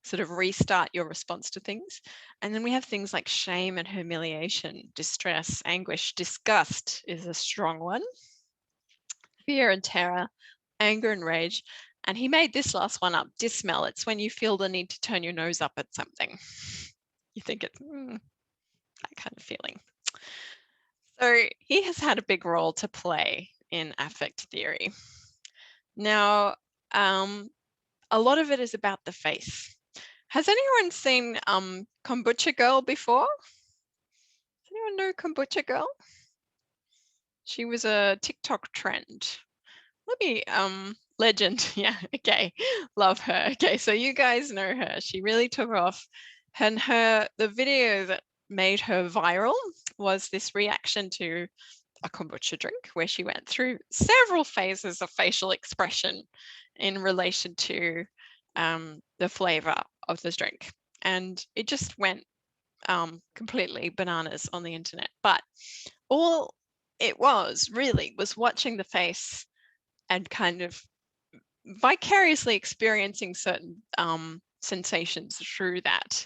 sort of restart your response to things. And then we have things like shame and humiliation, distress, anguish, disgust is a strong one, fear and terror, anger and rage. And he made this last one up, dismell. It's when you feel the need to turn your nose up at something. You think it's that kind of feeling. So he has had a big role to play in affect theory. Now, a lot of it is about the face. Has anyone seen Kombucha Girl before? Does anyone know Kombucha Girl? She was a TikTok trend. Let me, legend, yeah, okay, love her. Okay, so you guys know her. She really took off. And the video that made her viral was this reaction to a kombucha drink where she went through several phases of facial expression in relation to the flavor of this drink. And it just went completely bananas on the internet. But all it was really was watching the face and kind of vicariously experiencing certain sensations through that.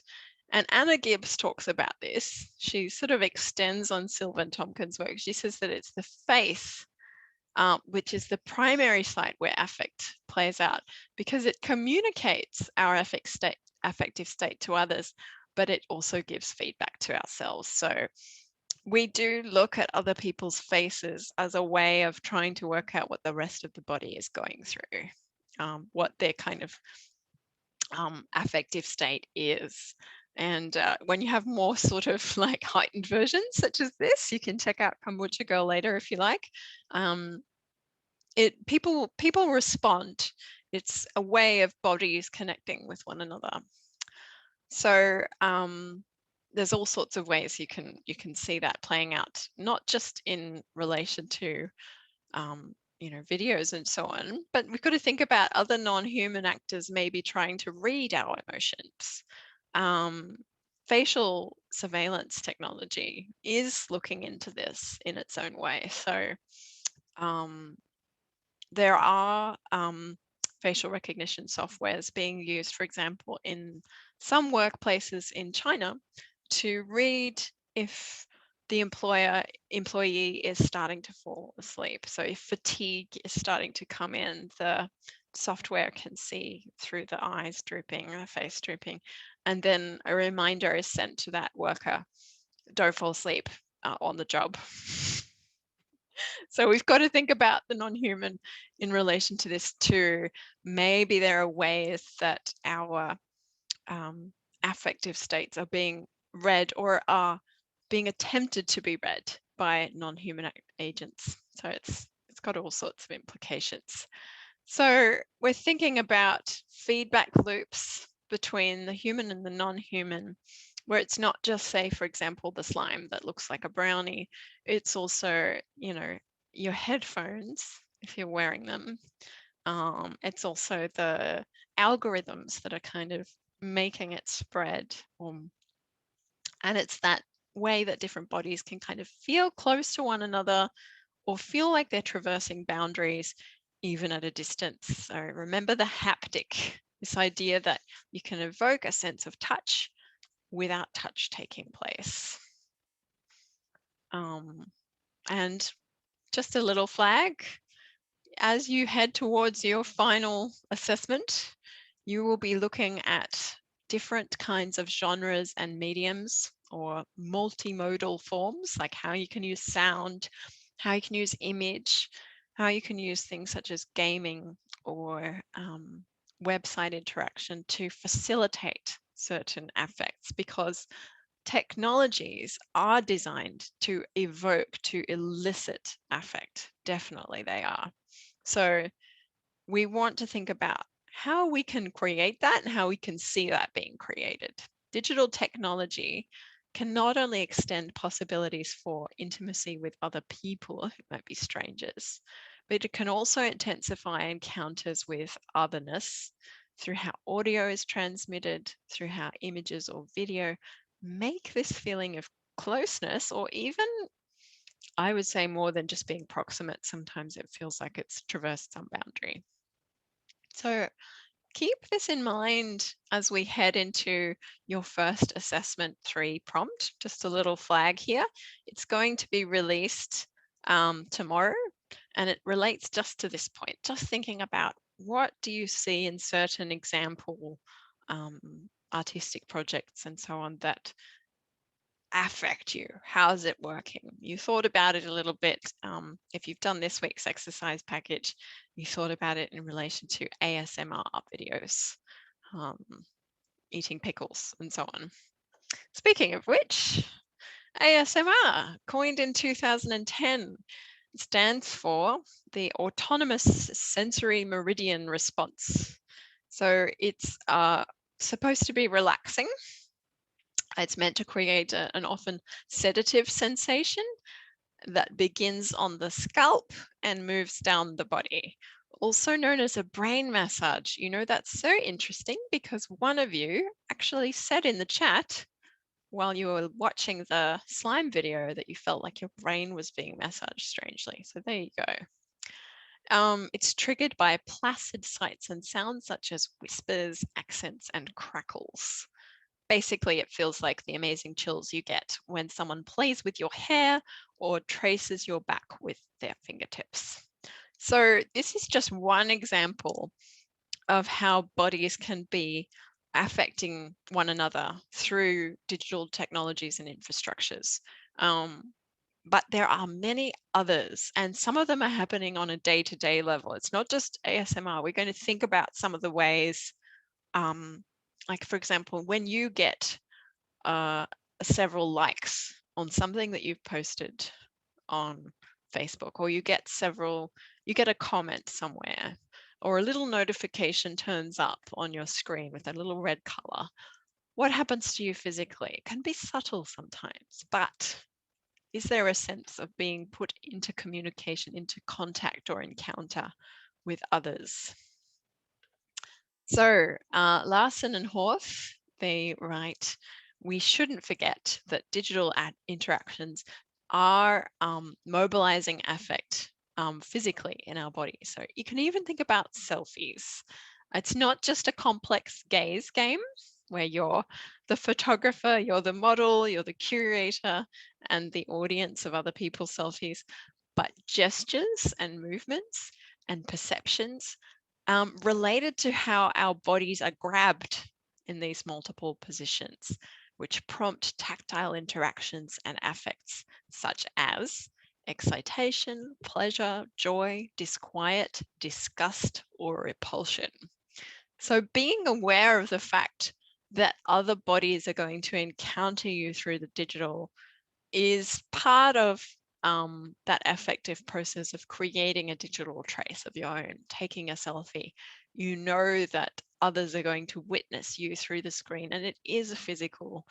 And Anna Gibbs talks about this. She sort of extends on Sylvan Tompkins' work. She says that it's the face which is the primary site where affect plays out, because it communicates our affective state to others, but it also gives feedback to ourselves. So we do look at other people's faces as a way of trying to work out what the rest of the body is going through, what their kind of affective state is. And when you have more sort of like heightened versions such as this, you can check out Kombucha Girl later if you like. People respond. It's a way of bodies connecting with one another. So there's all sorts of ways you can see that playing out, not just in relation to videos and so on, but we've got to think about other non-human actors maybe trying to read our emotions. Facial surveillance technology is looking into this in its own way. So there are facial recognition softwares being used, for example, in some workplaces in China to read if the employee is starting to fall asleep. So if fatigue is starting to come in, the software can see through the eyes drooping, the face drooping, and then a reminder is sent to that worker, don't fall asleep on the job. So we've got to think about the non-human in relation to this too. Maybe there are ways that our affective states are being read or are being attempted to be read by non-human agents. So it's got all sorts of implications. So we're thinking about feedback loops between the human and the non-human, where it's not just, say, for example, the slime that looks like a brownie. It's also, your headphones, if you're wearing them. It's also the algorithms that are kind of making it spread. And it's that way that different bodies can kind of feel close to one another or feel like they're traversing boundaries even at a distance. So remember the haptic, this idea that you can evoke a sense of touch without touch taking place. And just a little flag, as you head towards your final assessment, you will be looking at different kinds of genres and mediums or multimodal forms, like how you can use sound, how you can use image, how you can use things such as gaming or website interaction to facilitate certain affects, because technologies are designed to evoke, to elicit affect. Definitely they are. So we want to think about how we can create that and how we can see that being created. Digital technology can not only extend possibilities for intimacy with other people who might be strangers, but it can also intensify encounters with otherness through how audio is transmitted, through how images or video make this feeling of closeness, or even, I would say, more than just being proximate. Sometimes it feels like it's traversed some boundary. So keep this in mind as we head into your first assessment 3 prompt. Just a little flag here. It's going to be released tomorrow, and it relates just to this point, just thinking about what do you see in certain example artistic projects and so on that affect you. How's it working? You thought about it a little bit. If you've done this week's exercise package, you thought about it in relation to ASMR videos, eating pickles and so on. Speaking of which, ASMR, coined in 2010, stands for the Autonomous Sensory Meridian Response. So it's supposed to be relaxing. It's meant to create an often sedative sensation that begins on the scalp and moves down the body, also known as a brain massage. That's so interesting because one of you actually said in the chat while you were watching the slime video that you felt like your brain was being massaged strangely. So there you go. It's triggered by placid sights and sounds such as whispers, accents, and crackles. Basically, it feels like the amazing chills you get when someone plays with your hair or traces your back with their fingertips. So this is just one example of how bodies can be affecting one another through digital technologies and infrastructures. But there are many others, and some of them are happening on a day-to-day level. It's not just ASMR. We're going to think about some of the ways, like for example, when you get several likes on something that you've posted on Facebook, or you get a comment somewhere, or a little notification turns up on your screen with a little red color. What happens to you physically? It can be subtle sometimes, but is there a sense of being put into communication, into contact or encounter with others? So Larson and Horth, they write, we shouldn't forget that digital interactions are mobilizing affect physically in our body. So you can even think about selfies. It's not just a complex gaze game where you're the photographer, you're the model, you're the curator and the audience of other people's selfies, but gestures and movements and perceptions related to how our bodies are grabbed in these multiple positions, which prompt tactile interactions and affects such as excitation, pleasure, joy, disquiet, disgust, or repulsion. So being aware of the fact that other bodies are going to encounter you through the digital is part of that affective process of creating a digital trace of your own, taking a selfie. You know that others are going to witness you through the screen, and it is a physical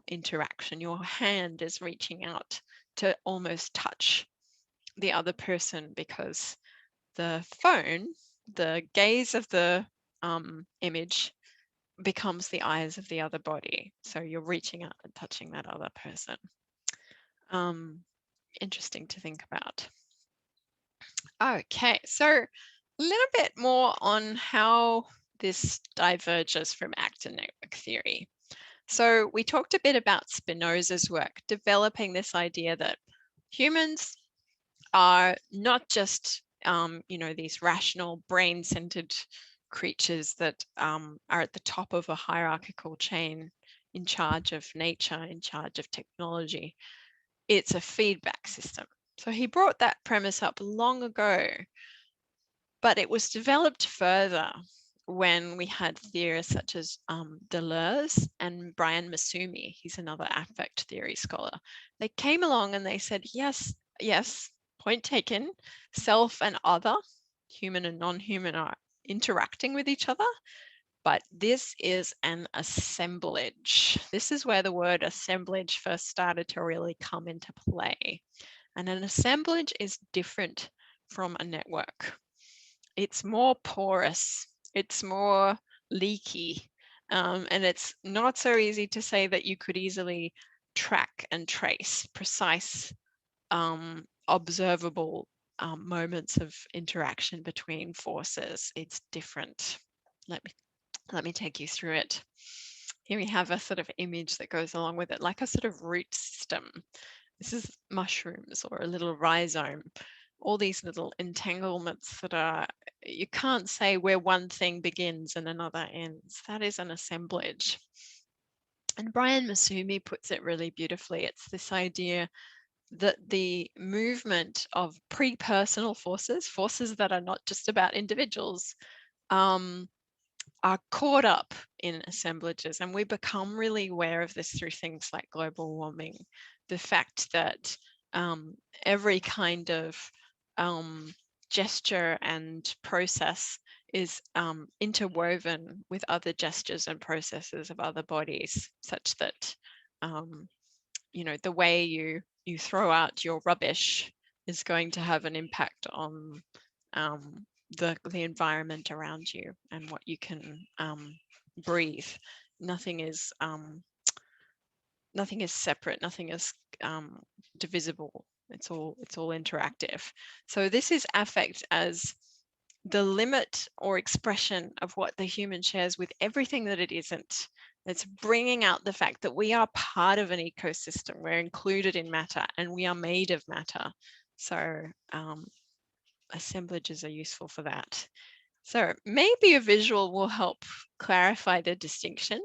interaction. Your hand is reaching out to almost touch the other person because the phone, the gaze of the image becomes the eyes of the other body. So you're reaching out and touching that other person. Interesting to think about. Okay, so a little bit more on how this diverges from actor network theory. So we talked a bit about Spinoza's work, developing this idea that humans are not just, these rational, brain-centered creatures that are at the top of a hierarchical chain in charge of nature, in charge of technology. It's a feedback system. So he brought that premise up long ago, but it was developed further when we had theorists such as Deleuze and Brian Masumi. He's another affect theory scholar. They came along and they said, yes, point taken, self and other, human and non-human, are interacting with each other, but this is an assemblage. This is where the word assemblage first started to really come into play. And an assemblage is different from a network. It's more porous, it's more leaky, and it's not so easy to say that you could easily track and trace precise, observable moments of interaction between forces. It's different. Let me take you through it. Here we have a sort of image that goes along with it, like a sort of root system. This is mushrooms or a little rhizome. All these little entanglements that are, you can't say where one thing begins and another ends. That is an assemblage. And Brian Masumi puts it really beautifully. It's this idea that the movement of pre-personal forces, forces that are not just about individuals, are caught up in assemblages, and we become really aware of this through things like global warming. The fact that every kind of gesture and process is interwoven with other gestures and processes of other bodies, such that the way you throw out your rubbish is going to have an impact on the environment around you and what you can breathe. Nothing is separate. Nothing is divisible. It's all interactive. So this is affect as the limit or expression of what the human shares with everything that it isn't. It's bringing out the fact that we are part of an ecosystem. We're included in matter and we are made of matter. So assemblages are useful for that. So maybe a visual will help clarify the distinction.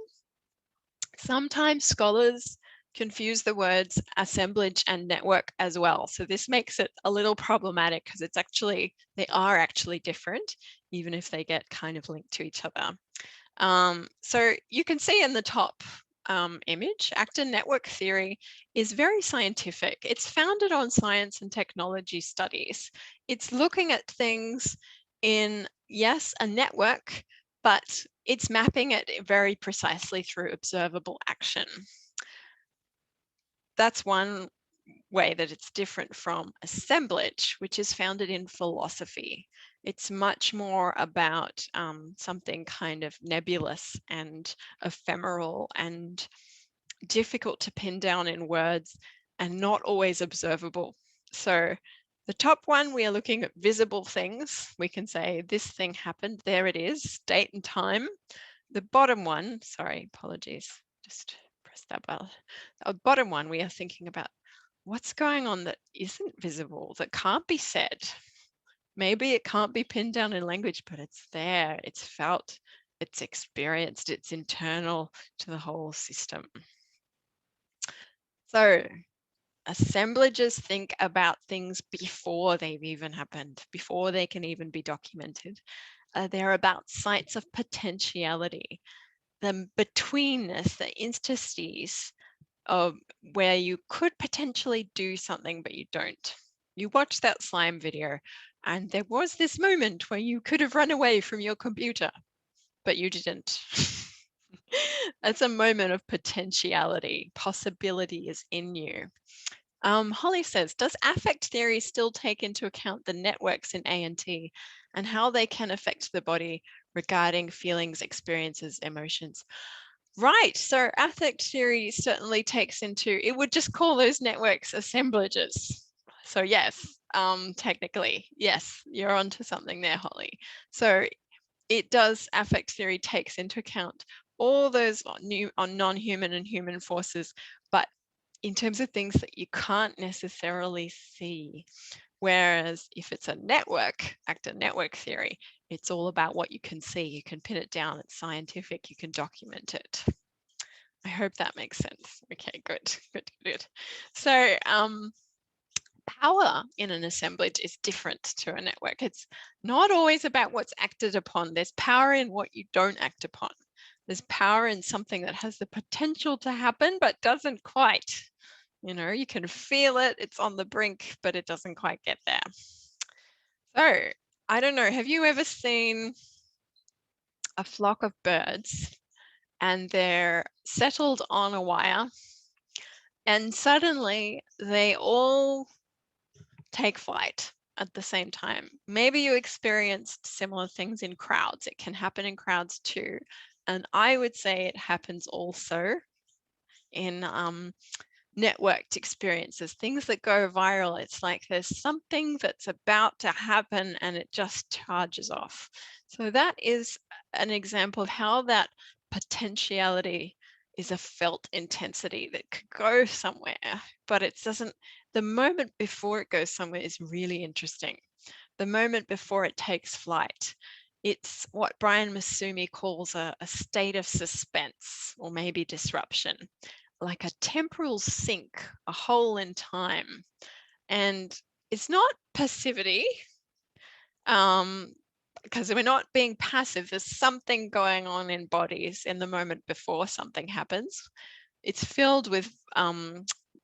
Sometimes scholars confuse the words assemblage and network as well. So this makes it a little problematic because they are actually different, even if they get kind of linked to each other. So you can see in the top image, actor network theory is very scientific. It's founded on science and technology studies. It's looking at things in, yes, a network, but it's mapping it very precisely through observable action. That's one way that it's different from assemblage, which is founded in philosophy. It's much more about something kind of nebulous and ephemeral and difficult to pin down in words and not always observable. So the top one, we are looking at visible things. We can say this thing happened, there it is, date and time. The bottom one, sorry, apologies, just press that button. The bottom one, we are thinking about what's going on that isn't visible, that can't be said. Maybe it can't be pinned down in language, but it's there, it's felt, it's experienced, it's internal to the whole system. So assemblages think about things before they've even happened, before they can even be documented. They're about sites of potentiality, the betweenness, the interstices of where you could potentially do something, but you don't. You watch that slime video and there was this moment where you could have run away from your computer, but you didn't. It's a moment of potentiality. Possibility is in you. Holly says, does affect theory still take into account the networks in ANT and how they can affect the body regarding feelings, experiences, emotions? Right, so affect theory certainly takes into, it would just call those networks assemblages. So yes, technically, yes, you're onto something there, Holly. So it does, affect theory takes into account all those non-human and human forces, but in terms of things that you can't necessarily see. Whereas if it's a network, actor network theory, it's all about what you can see. You can pin it down, it's scientific, you can document it. I hope that makes sense. Okay, good. So power in an assemblage is different to a network. It's not always about what's acted upon. There's power in what you don't act upon. There's power in something that has the potential to happen, but doesn't quite. You know, you can feel it, it's on the brink, but it doesn't quite get there. So, I don't know, have you ever seen a flock of birds and they're settled on a wire and suddenly they all take flight at the same time? Maybe you experienced similar things in crowds. It can happen in crowds too. And I would say it happens also in networked experiences, things that go viral. It's like there's something that's about to happen and it just charges off. So that is an example of how that potentiality is a felt intensity that could go somewhere, but it doesn't. The moment before it goes somewhere is really interesting. The moment before it takes flight, it's what Brian Masumi calls a state of suspense or maybe disruption, like a temporal sink, a hole in time. And it's not passivity, because we're not being passive. There's something going on in bodies in the moment before something happens. It's filled with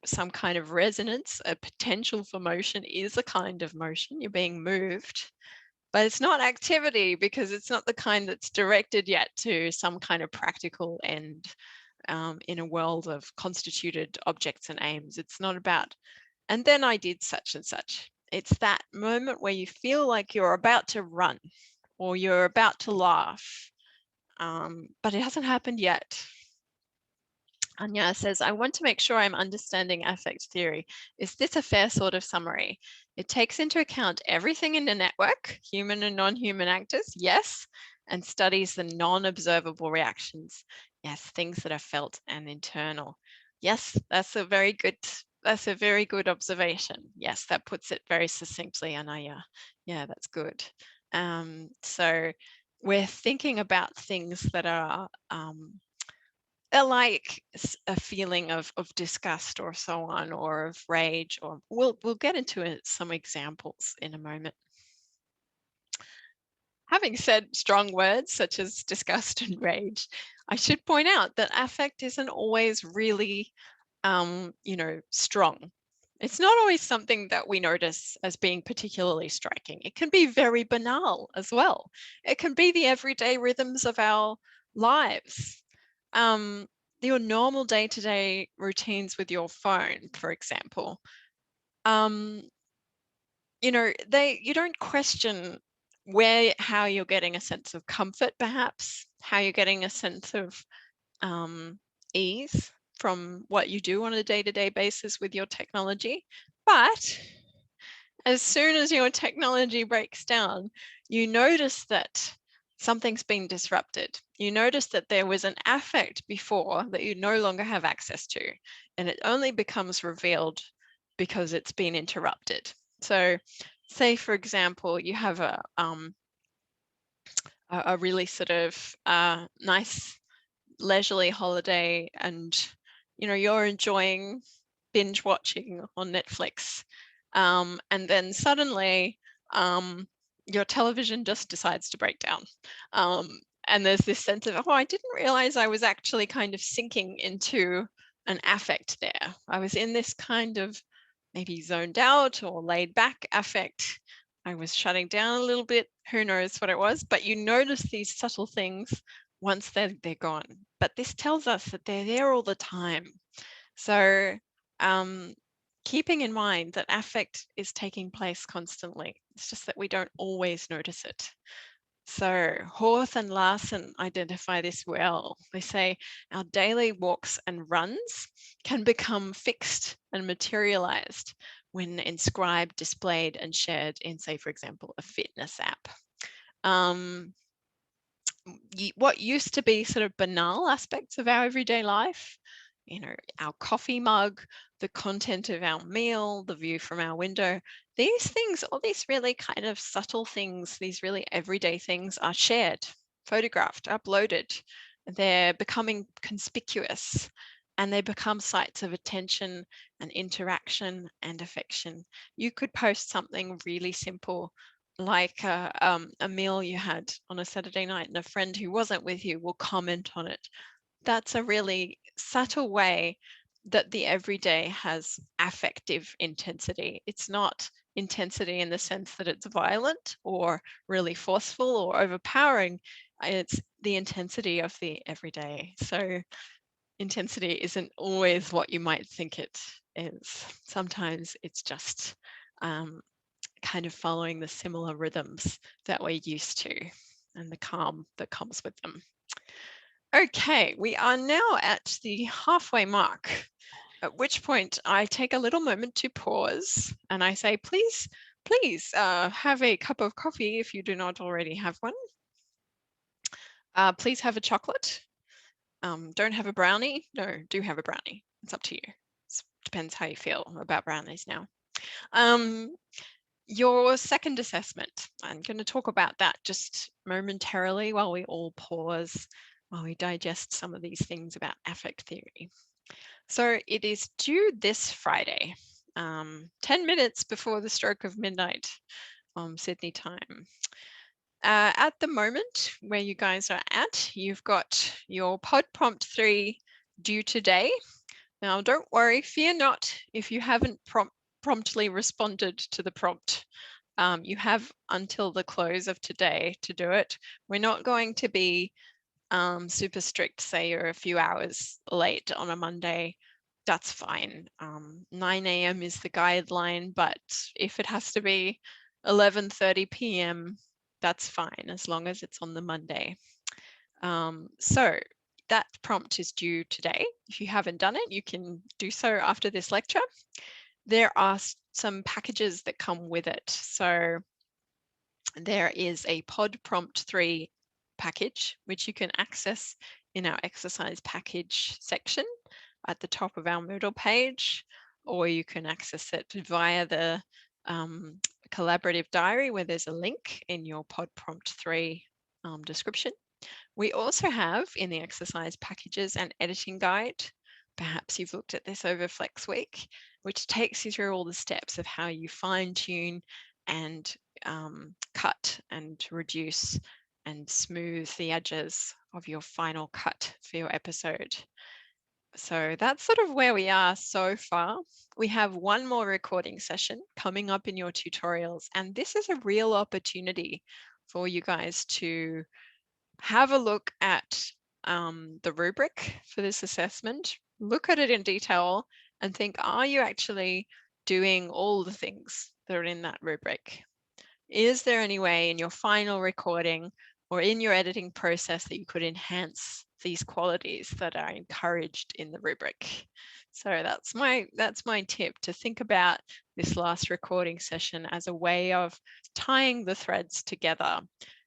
some kind of resonance. A potential for motion is a kind of motion. You're being moved, but it's not activity because it's not the kind that's directed yet to some kind of practical end. In a world of constituted objects and aims. It's not about, and then I did such and such. It's that moment where you feel like you're about to run or you're about to laugh, but it hasn't happened yet. Anya says, I want to make sure I'm understanding affect theory. Is this a fair sort of summary? It takes into account everything in the network, human and non-human actors, yes, and studies the non-observable reactions. Yes, things that are felt and internal. Yes, that's a very good that's a very good observation. Yes, that puts it very succinctly, Anaya. Yeah, that's good. So we're thinking about things that are like a feeling of disgust or so on, or of rage, or we'll get into some examples in a moment. Having said strong words such as disgust and rage, I should point out that affect isn't always really, strong. It's not always something that we notice as being particularly striking. It can be very banal as well. It can be the everyday rhythms of our lives. Your normal day-to-day routines with your phone, for example. You don't question how you're getting a sense of comfort, perhaps, how you're getting a sense of ease from what you do on a day-to-day basis with your technology. But as soon as your technology breaks down, you notice that something's been disrupted. You notice that there was an affect before that you no longer have access to, and it only becomes revealed because it's been interrupted. So say, for example, you have a really sort of nice leisurely holiday, and you're enjoying binge watching on Netflix, and then suddenly your television just decides to break down, and there's this sense of, oh, I didn't realize I was actually kind of sinking into an affect there. I was in this kind of maybe zoned out or laid back affect. I was shutting down a little bit, who knows what it was, but you notice these subtle things once they're gone. But this tells us that they're there all the time. So keeping in mind that affect is taking place constantly. It's just that we don't always notice it. So Horth and Larson identify this well. They say our daily walks and runs can become fixed and materialized when inscribed, displayed, and shared in, say, for example, a fitness app. What used to be sort of banal aspects of our everyday life, our coffee mug, the content of our meal, the view from our window, these things, all these really kind of subtle things, these really everyday things are shared, photographed, uploaded. They're becoming conspicuous, and they become sites of attention and interaction and affection. You could post something really simple like a meal you had on a Saturday night, and a friend who wasn't with you will comment on it. That's a really subtle way that the everyday has affective intensity. It's not intensity in the sense that it's violent or really forceful or overpowering. It's the intensity of the everyday. So intensity isn't always what you might think it is. Sometimes it's just kind of following the similar rhythms that we're used to and the calm that comes with them. Okay, we are now at the halfway mark, at which point I take a little moment to pause and I say, please have a cup of coffee if you do not already have one. Please have a chocolate. Don't have a brownie. No, do have a brownie. It's up to you. It depends how you feel about brownies now. Your second assessment, I'm going to talk about that just momentarily while we all pause, while we digest some of these things about affect theory. So it is due this Friday, 10 minutes before the stroke of midnight Sydney time. At the moment where you guys are at, you've got your pod prompt 3 due today. Now, don't worry, fear not if you haven't promptly responded to the prompt. You have until the close of today to do it. We're not going to be super strict, say you're a few hours late on a Monday, that's fine. 9 a.m. is the guideline, but if it has to be 11:30 p.m., that's fine, as long as it's on the Monday. So that prompt is due today. If you haven't done it, you can do so after this lecture. There are some packages that come with it. So there is a pod prompt 3 package, which you can access in our exercise package section at the top of our Moodle page. or you can access it via the collaborative diary, where there's a link in your pod prompt 3 description. We also have in the exercise packages an editing guide. Perhaps you've looked at this over Flex Week, which takes you through all the steps of how you fine tune and cut and reduce and smooth the edges of your final cut for your episode. So that's sort of where we are so far. We have one more recording session coming up in your tutorials, and this is a real opportunity for you guys to have a look at the rubric for this assessment, look at it in detail and think, are you actually doing all the things that are in that rubric? Is there any way in your final recording or in your editing process that you could enhance these qualities that are encouraged in the rubric? So that's my tip, to think about this last recording session as a way of tying the threads together.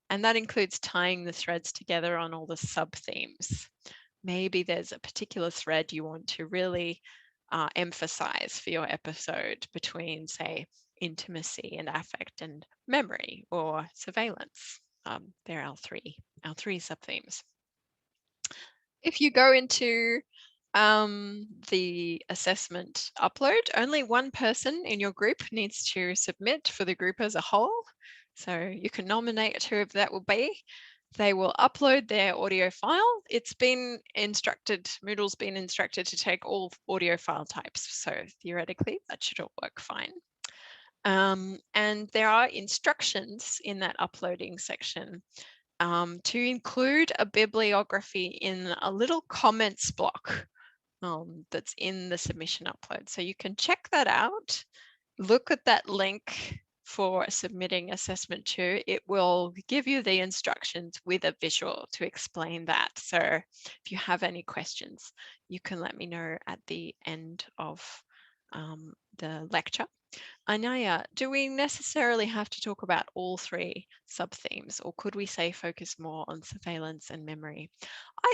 And that includes tying the threads together on all the sub-themes. Maybe there's a particular thread you want to really emphasize for your episode between, say, intimacy and affect and memory, or surveillance. They're our three sub-themes. If you go into the assessment upload, only one person in your group needs to submit for the group as a whole. So you can nominate whoever that will be. They will upload their audio file. It's been instructed, Moodle's been instructed to take all audio file types. So theoretically, that should all work fine. And there are instructions in that uploading section to include a bibliography in a little comments block that's in the submission upload. So you can check that out. Look at that link for submitting assessment 2. It will give you the instructions with a visual to explain that. So if you have any questions, you can let me know at the end of the lecture. Anaya, do we necessarily have to talk about all 3 sub-themes, or could we say focus more on surveillance and memory?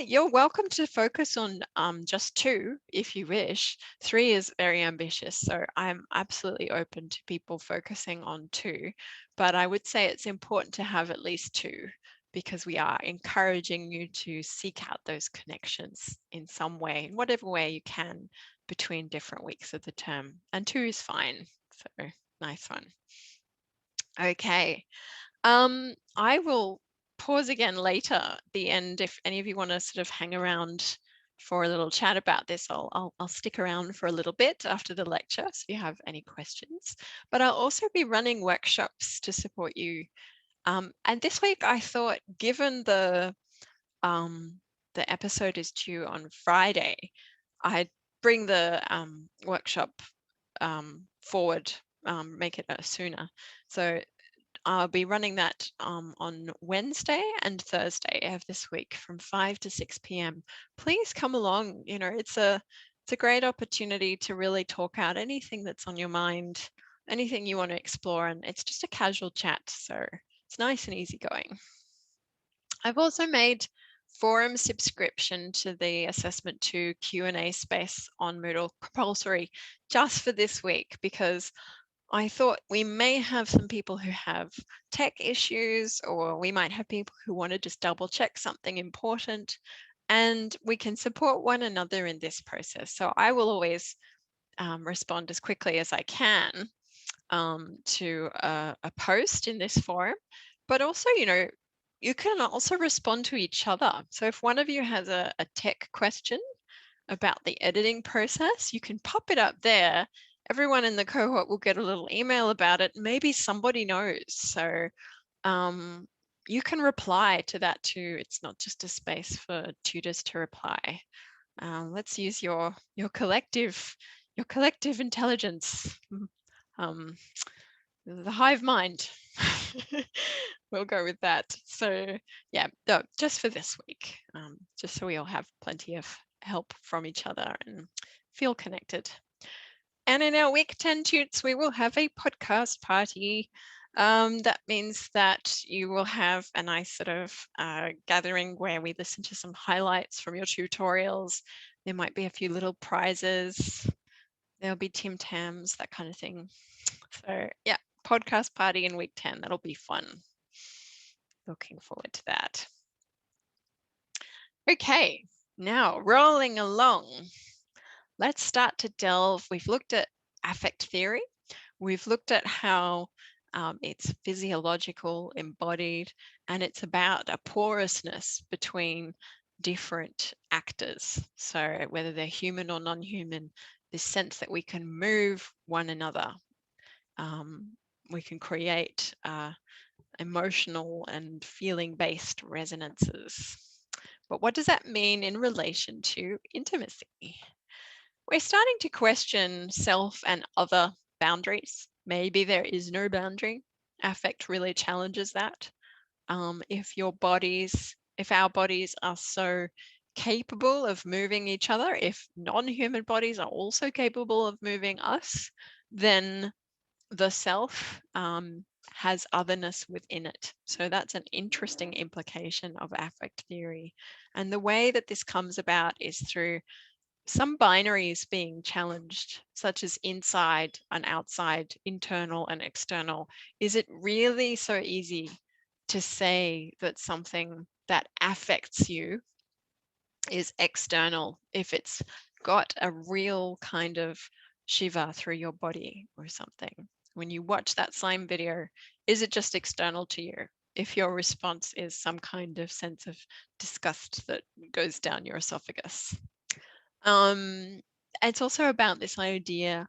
You're welcome to focus on just 2 if you wish. 3 is very ambitious, so I'm absolutely open to people focusing on 2, but I would say it's important to have at least 2, because we are encouraging you to seek out those connections in some way, in whatever way you can, between different weeks of the term, and 2 is fine. So nice one. Okay, I will pause again later at the end. If any of you want to sort of hang around for a little chat about this, I'll stick around for a little bit after the lecture, so if you have any questions. But I'll also be running workshops to support you. And this week I thought, given the episode is due on Friday, I'd bring the workshop forward, make it sooner. So I'll be running that on Wednesday and Thursday of this week from 5 to 6 p.m. Please come along. You know, it's a great opportunity to really talk out anything that's on your mind, anything you want to explore, and it's just a casual chat. So it's nice and easygoing. I've also made forum subscription to the Assessment 2 Q&A space on Moodle compulsory just for this week, because I thought we may have some people who have tech issues, or we might have people who want to just double check something important, and we can support one another in this process. So I will always respond as quickly as I can to a post in this forum, but also, you know, you can also respond to each other. So if one of you has a tech question about the editing process, you can pop it up there. Everyone in the cohort will get a little email about it. Maybe somebody knows. So you can reply to that too. It's not just a space for tutors to reply. Let's use your collective intelligence, the hive mind. We'll go with that. So yeah, no, just for this week, just so we all have plenty of help from each other and feel connected. And in our week 10 tutes, we will have a podcast party. That means that you will have a nice sort of gathering where we listen to some highlights from your tutorials. There might be a few little prizes. There'll be Tim Tams, that kind of thing. So yeah, podcast party in week 10. That'll be fun. Looking forward to that. Okay, now rolling along. Let's start to delve. We've looked at affect theory. We've looked at how it's physiological, embodied, and it's about a porousness between different actors. So whether they're human or non-human, this sense that we can move one another. We can create emotional and feeling-based resonances. But what does that mean in relation to intimacy? We're starting to question self and other boundaries. Maybe there is no boundary. Affect really challenges that. If our bodies are so capable of moving each other, if non-human bodies are also capable of moving us, then the self has otherness within it. So that's an interesting implication of affect theory. And the way that this comes about is through some binaries being challenged, such as inside and outside, internal and external. Is it really so easy to say that something that affects you is external if it's got a real kind of shiver through your body or something? When you watch that slime video, is it just external to you? If your response is some kind of sense of disgust that goes down your esophagus. It's also about this idea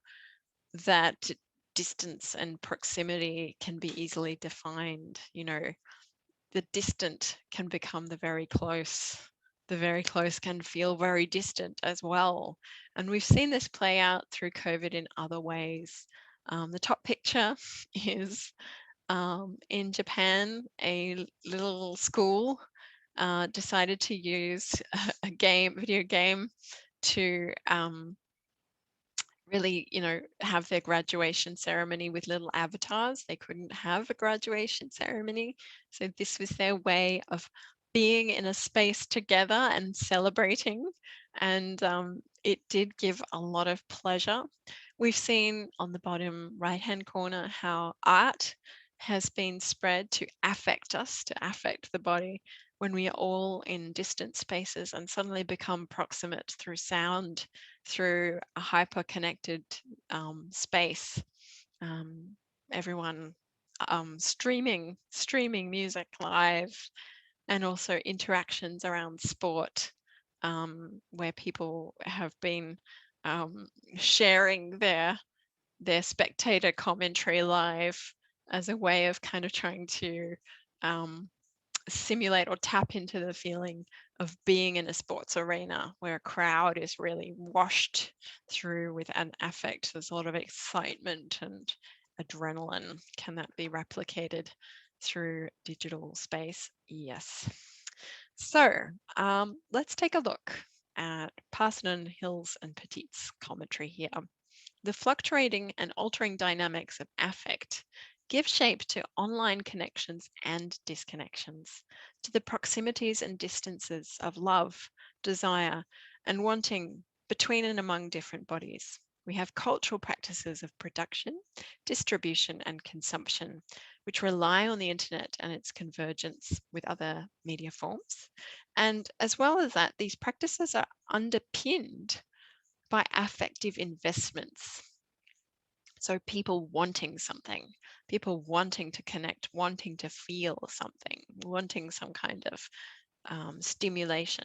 that distance and proximity can be easily defined. You know, the distant can become the very close. The very close can feel very distant as well. And we've seen this play out through COVID in other ways. The top picture is in Japan, a little school decided to use a video game to really, have their graduation ceremony with little avatars. They couldn't have a graduation ceremony. So this was their way of being in a space together and celebrating. And it did give a lot of pleasure. We've seen on the bottom right-hand corner how art has been spread to affect us, to affect the body when we are all in distant spaces and suddenly become proximate through sound, through a hyper-connected space. Everyone streaming music live, and also interactions around sport, where people have been sharing their spectator commentary live as a way of kind of trying to simulate or tap into the feeling of being in a sports arena where a crowd is really washed through with an affect. There's a lot of excitement and adrenaline. Can that be replicated through digital space? Yes. So let's take a look at Parsonen, Hills and Petit's commentary here. The fluctuating and altering dynamics of affect give shape to online connections and disconnections, to the proximities and distances of love, desire, and wanting between and among different bodies. We have cultural practices of production, distribution, and consumption, which rely on the internet and its convergence with other media forms. And as well as that, these practices are underpinned by affective investments. So people wanting something, people wanting to connect, wanting to feel something, wanting some kind of stimulation.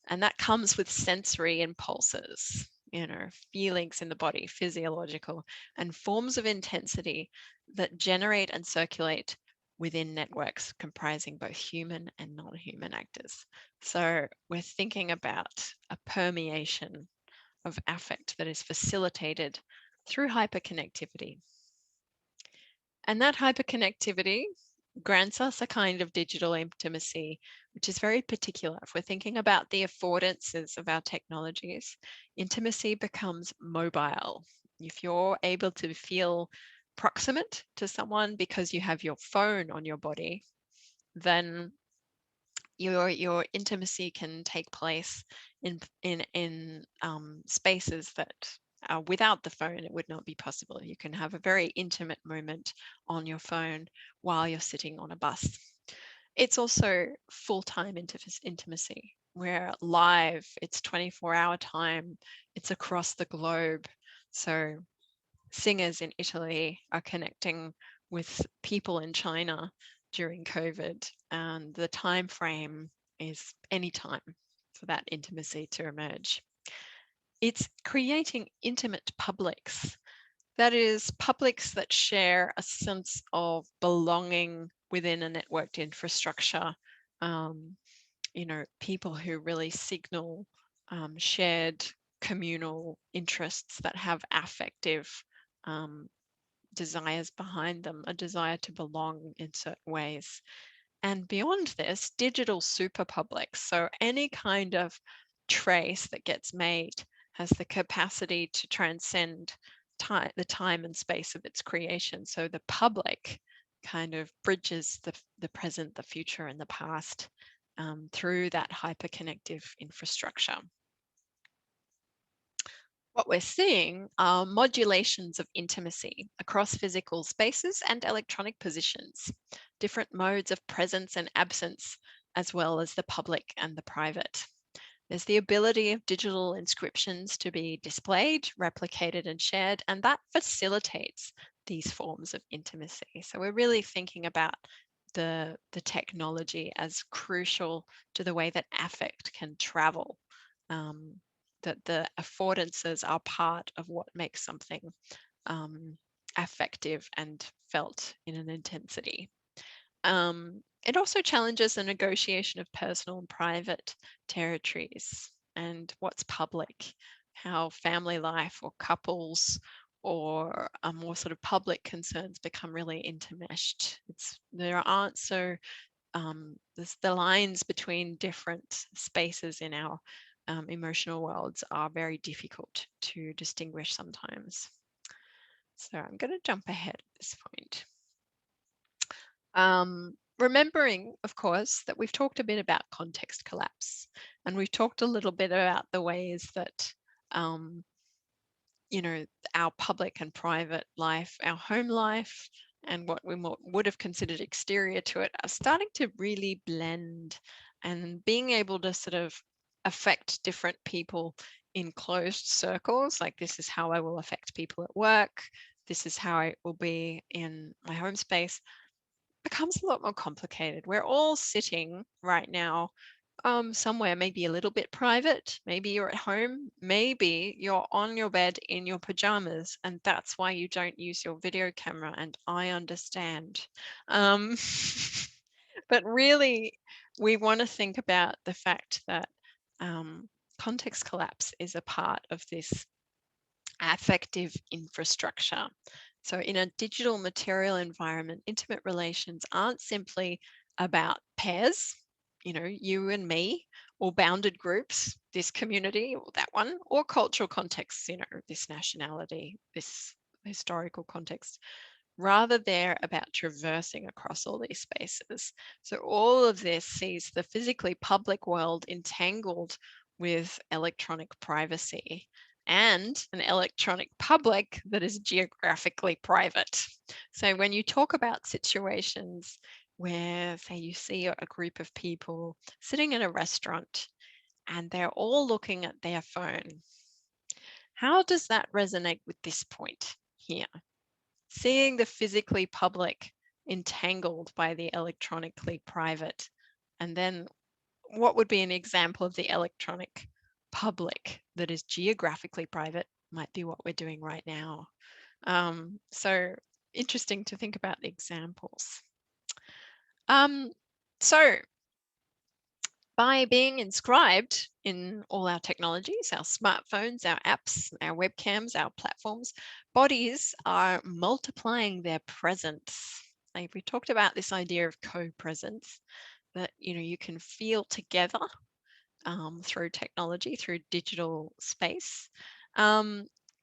And that comes with sensory impulses, feelings in the body, physiological, and forms of intensity that generate and circulate within networks comprising both human and non-human actors. So we're thinking about a permeation of affect that is facilitated through hyperconnectivity. And that hyperconnectivity grants us a kind of digital intimacy, which is very particular. If we're thinking about the affordances of our technologies, intimacy becomes mobile. If you're able to feel proximate to someone because you have your phone on your body, then your intimacy can take place in spaces that Without the phone, it would not be possible. You can have a very intimate moment on your phone while you're sitting on a bus. It's also full-time intimacy, where live, it's 24-hour time, it's across the globe. So singers in Italy are connecting with people in China during COVID, and the time frame is any time for that intimacy to emerge. It's creating intimate publics. That is, publics that share a sense of belonging within a networked infrastructure. People who really signal shared communal interests that have affective desires behind them, a desire to belong in certain ways. And beyond this, digital superpublics. So any kind of trace that gets made has the capacity to transcend the time and space of its creation. So the public kind of bridges the present, the future, and the past through that hyperconnective infrastructure. What we're seeing are modulations of intimacy across physical spaces and electronic positions, different modes of presence and absence, as well as the public and the private. There's the ability of digital inscriptions to be displayed, replicated, and shared, and that facilitates these forms of intimacy. So we're really thinking about the technology as crucial to the way that affect can travel. That the affordances are part of what makes something affective and felt in an intensity. It also challenges the negotiation of personal and private territories and what's public, how family life or couples or more sort of public concerns become really intermeshed. There aren't so the lines between different spaces in our emotional worlds are very difficult to distinguish sometimes. So I'm going to jump ahead at this point. Remembering, of course, that we've talked a bit about context collapse, and we've talked a little bit about the ways that, our public and private life, our home life, and what we would have considered exterior to it are starting to really blend, and being able to sort of affect different people in closed circles. Like, this is how I will affect people at work. This is how I will be in my home space. Becomes a lot more complicated. We're all sitting right now somewhere maybe a little bit private. Maybe you're at home, maybe you're on your bed in your pajamas, and that's why you don't use your video camera, and I understand. But really, we want to think about the fact that context collapse is a part of this affective infrastructure. So in a digital material environment, intimate relations aren't simply about pairs, you and me, or bounded groups, this community or that one, or cultural contexts, this nationality, this historical context. Rather, they're about traversing across all these spaces. So all of this sees the physically public world entangled with electronic privacy and an electronic public that is geographically private. So when you talk about situations where, say, you see a group of people sitting in a restaurant and they're all looking at their phone, how does that resonate with this point here? Seeing the physically public entangled by the electronically private. And then what would be an example of the electronic public that is geographically private might be what we're doing right now. So interesting to think about the examples. So by being inscribed in all our technologies, our smartphones, our apps, our webcams, our platforms, bodies are multiplying their presence. Like, we talked about this idea of co-presence, that you can feel together through technology, through digital space.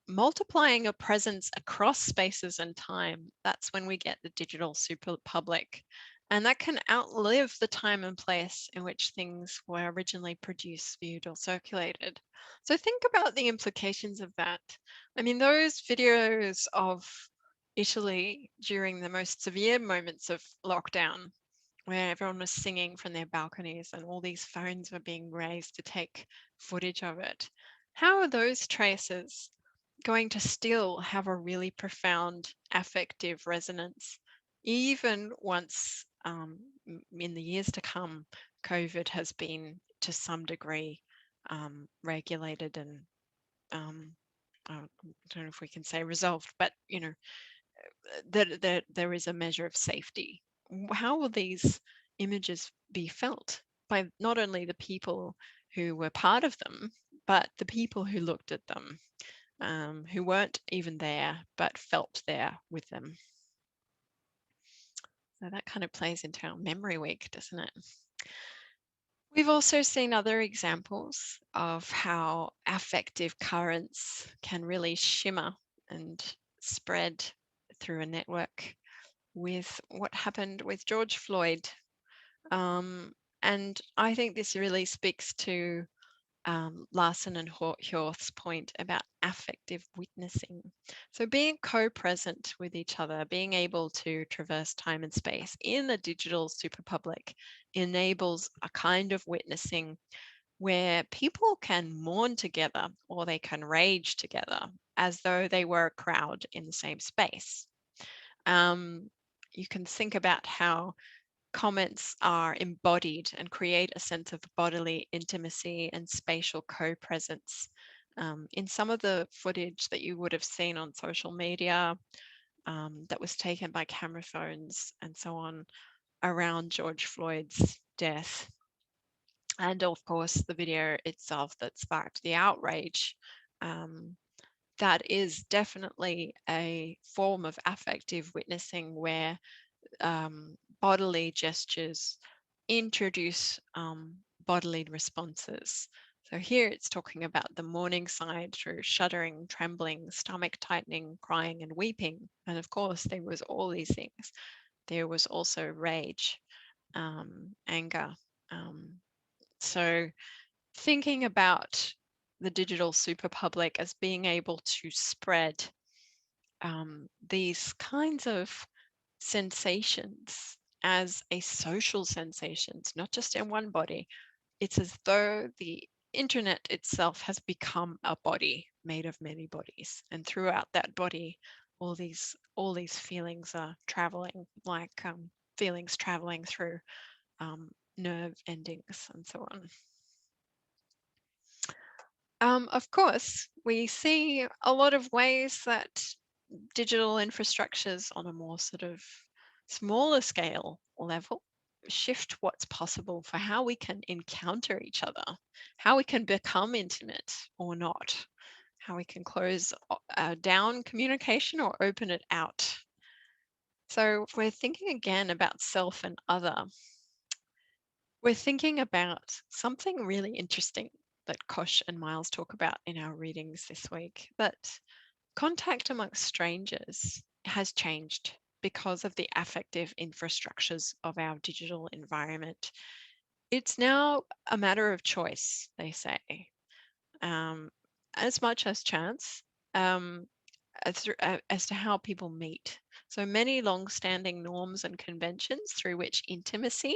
Multiplying a presence across spaces and time, that's when we get the digital super public. And that can outlive the time and place in which things were originally produced, viewed, or circulated. So think about the implications of that. I mean, those videos of Italy during the most severe moments of lockdown, where everyone was singing from their balconies and all these phones were being raised to take footage of it. How are those traces going to still have a really profound affective resonance, even once in the years to come, COVID has been to some degree regulated and I don't know if we can say resolved, but that there is a measure of safety. How will these images be felt by not only the people who were part of them, but the people who looked at them, who weren't even there, but felt there with them? So that kind of plays into our memory week, doesn't it? We've also seen other examples of how affective currents can really shimmer and spread through a network, with what happened with George Floyd. And I think this really speaks to Larson and Hjorth's point about affective witnessing. So being co-present with each other, being able to traverse time and space in the digital superpublic enables a kind of witnessing where people can mourn together or they can rage together as though they were a crowd in the same space. You can think about how comments are embodied and create a sense of bodily intimacy and spatial co-presence. In some of the footage that you would have seen on social media that was taken by camera phones and so on around George Floyd's death, and of course the video itself that sparked the outrage, that is definitely a form of affective witnessing where bodily gestures introduce bodily responses. So here it's talking about the mourning side through shuddering, trembling, stomach tightening, crying, and weeping. And of course, there was all these things. There was also rage, anger. So thinking about the digital superpublic as being able to spread these kinds of sensations as a social sensations, not just in one body. It's as though the internet itself has become a body made of many bodies, and throughout that body, all these feelings are traveling, like feelings traveling through nerve endings and so on. Of course, we see a lot of ways that digital infrastructures on a more sort of smaller scale level shift what's possible for how we can encounter each other, how we can become intimate or not, how we can close down communication or open it out. So if we're thinking again about self and other, we're thinking about something really interesting that Kosh and Miles talk about in our readings this week, that contact amongst strangers has changed because of the affective infrastructures of our digital environment. It's now a matter of choice, they say, as much as chance, as to how people meet. So many long-standing norms and conventions through which intimacy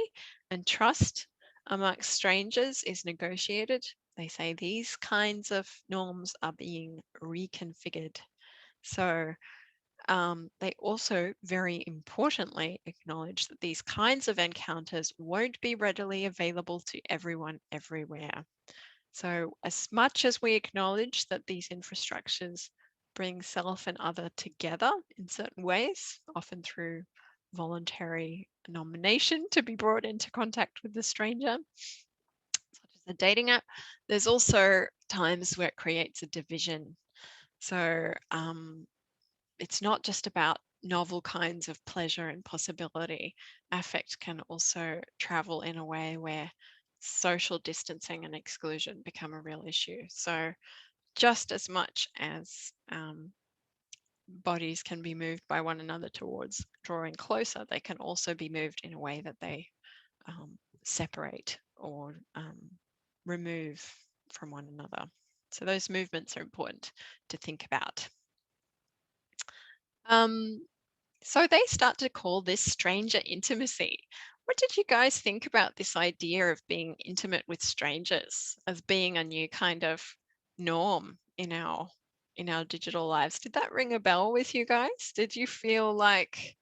and trust amongst strangers is negotiated. They say these kinds of norms are being reconfigured. So they also very importantly acknowledge that these kinds of encounters won't be readily available to everyone everywhere. So as much as we acknowledge that these infrastructures bring self and other together in certain ways, often through voluntary nomination to be brought into contact with the stranger, such as the dating app, there's also times where it creates a division. So it's not just about novel kinds of pleasure and possibility. Affect can also travel in a way where social distancing and exclusion become a real issue. So just as much as bodies can be moved by one another towards drawing closer, they can also be moved in a way that they separate or remove from one another. So those movements are important to think about. So they start to call this stranger intimacy. What did you guys think about this idea of being intimate with strangers as being a new kind of norm in our digital lives? Did that ring a bell with you guys? Did you feel like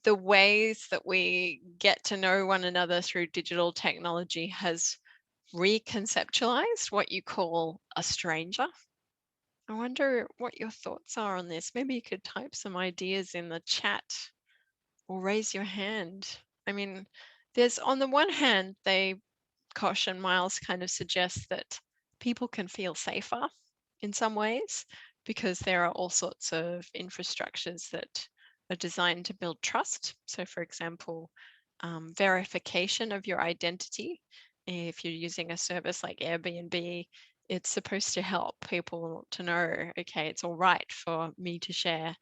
the ways that we get to know one another through digital technology has reconceptualized what you call a stranger? I wonder what your thoughts are on this. Maybe you could type some ideas in the chat or raise your hand. I mean, there's on the one hand, Kosh and Miles kind of suggest that people can feel safer in some ways because there are all sorts of infrastructures that are designed to build trust. So, for example, verification of your identity. If you're using a service like Airbnb, it's supposed to help people to know, okay, it's all right for me to share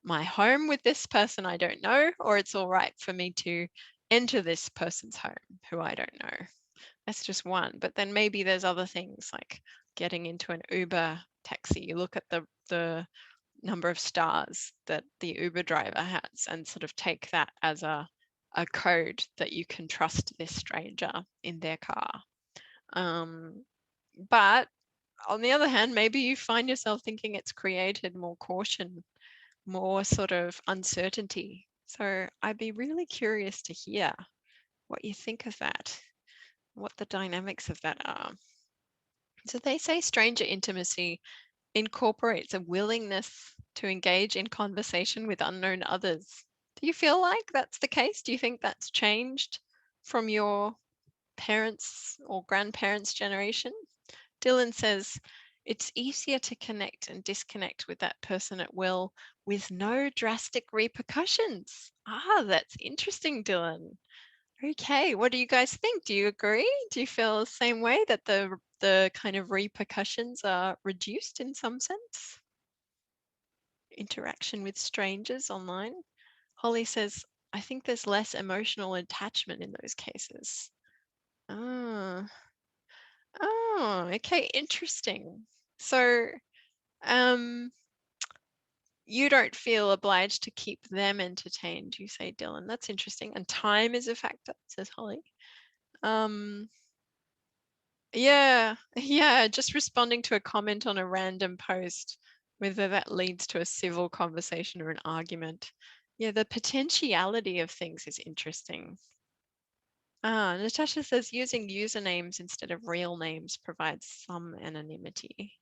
my home with this person I don't know, or it's all right for me to enter this person's home who I don't know. That's just one. But then maybe there's other things like getting into an Uber taxi. You look at the number of stars that the Uber driver has and sort of take that as a code that you can trust this stranger in their car. But on the other hand, maybe you find yourself thinking it's created more caution, more sort of uncertainty. So I'd be really curious to hear what you think of that, what the dynamics of that are. So they say stranger intimacy incorporates a willingness to engage in conversation with unknown others. Do you feel like that's the case? Do you think that's changed from your parents' or grandparents' generation? Dylan says, it's easier to connect and disconnect with that person at will with no drastic repercussions. Ah, that's interesting, Dylan. Okay, what do you guys think? Do you agree? Do you feel the same way that the kind of repercussions are reduced in some sense? Interaction with strangers online. Holly says, I think there's less emotional attachment in those cases. Oh, okay, interesting. So, you don't feel obliged to keep them entertained, you say, Dylan. That's interesting. And time is a factor, says Holly. Yeah, just responding to a comment on a random post, whether that leads to a civil conversation or an argument. Yeah, the potentiality of things is interesting. Natasha says using usernames instead of real names provides some anonymity.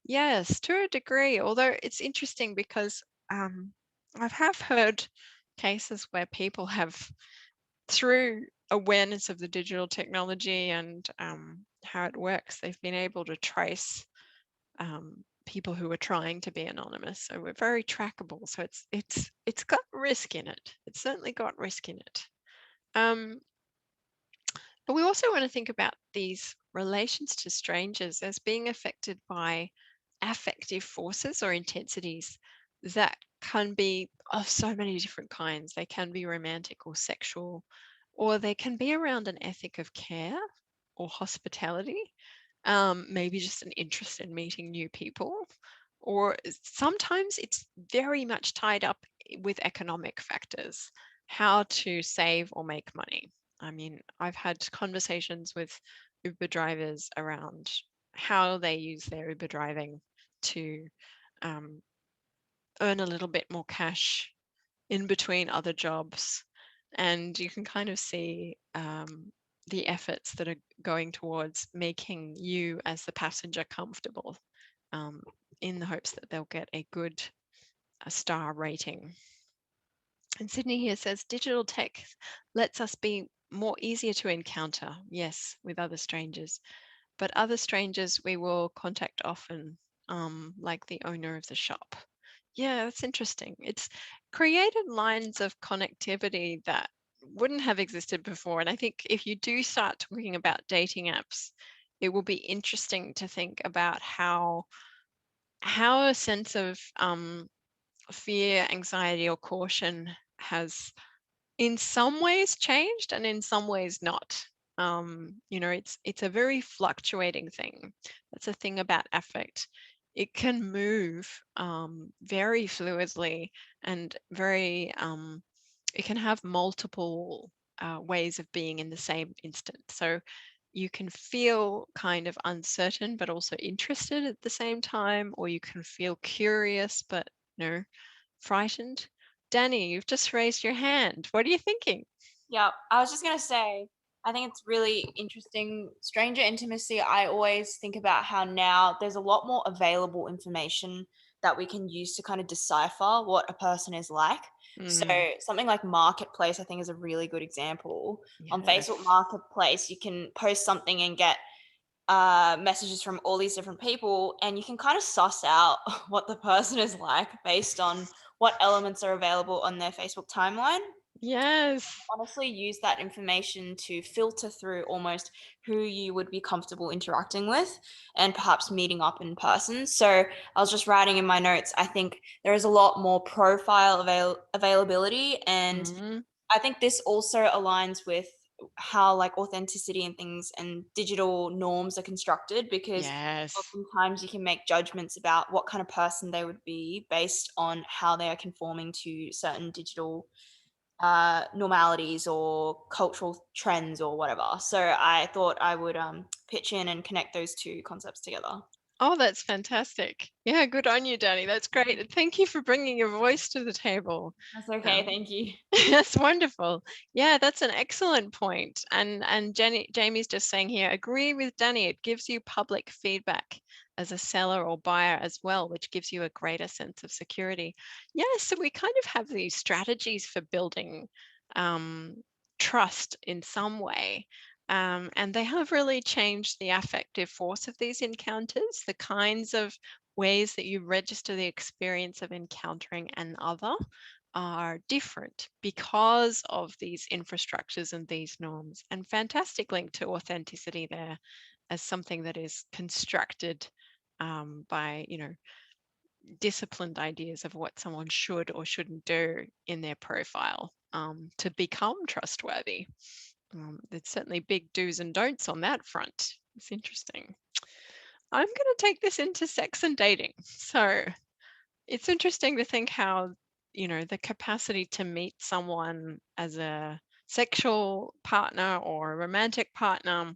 Yes, to a degree, although it's interesting because I have heard cases where people have, through awareness of the digital technology and how it works, they've been able to trace people who are trying to be anonymous. So we're very trackable. So it's got risk in it. It's certainly got risk in it. But we also want to think about these relations to strangers as being affected by affective forces or intensities that can be of so many different kinds. They can be romantic or sexual, or they can be around an ethic of care or hospitality, maybe just an interest in meeting new people, or sometimes it's very much tied up with economic factors, how to save or make money. I mean, I've had conversations with Uber drivers around how they use their Uber driving to earn a little bit more cash in between other jobs. And you can kind of see the efforts that are going towards making you as the passenger comfortable in the hopes that they'll get a good star rating. And Sydney here says digital tech lets us be more easier to encounter, yes, with other strangers, but other strangers we will contact often, like the owner of the shop. Yeah, that's interesting. It's created lines of connectivity that wouldn't have existed before. And I think if you do start talking about dating apps, it will be interesting to think about how a sense of fear, anxiety, or caution has in some ways changed and in some ways not. You know, it's a very fluctuating thing. That's a thing about affect. It can move very fluidly and very, it can have multiple ways of being in the same instant. So you can feel kind of uncertain, but also interested at the same time, or you can feel curious, but frightened. Danny, you've just raised your hand. What are you thinking? Yeah, I was just going to say, I think it's really interesting. Stranger intimacy, I always think about how now there's a lot more available information that we can use to kind of decipher what a person is like. So something like Marketplace, I think, is a really good example. On Yes. Facebook Marketplace, you can post something and get messages from all these different people, and you can kind of suss out what the person is like based on what elements are available on their Facebook timeline. Yes. Honestly, use that information to filter through almost who you would be comfortable interacting with and perhaps meeting up in person. So I was just writing in my notes, I think there is a lot more profile availability, and Mhm. I think this also aligns with how like authenticity and things and digital norms are constructed, because Yes. oftentimes you can make judgments about what kind of person they would be based on how they are conforming to certain digital normalities or cultural trends or whatever. So I thought I would pitch in and connect those two concepts together. Oh, that's fantastic. Yeah, good on you, Danny. That's great. And thank you for bringing your voice to the table. That's okay. Um, Thank you. that's wonderful. Yeah, that's an excellent point. And Jamie's just saying here, agree with Danny. It gives you public feedback as a seller or buyer as well, which gives you a greater sense of security. Yeah, so we kind of have these strategies for building um, trust in some way. And they have really changed the affective force of these encounters, the kinds of ways that you register the experience of encountering an other are different because of these infrastructures and these norms. And fantastic link to authenticity there as something that is constructed by, disciplined ideas of what someone should or shouldn't do in their profile to become trustworthy. There's certainly big do's and don'ts on that front. It's interesting. I'm going to take this into sex and dating. So it's interesting to think how, the capacity to meet someone as a sexual partner or a romantic partner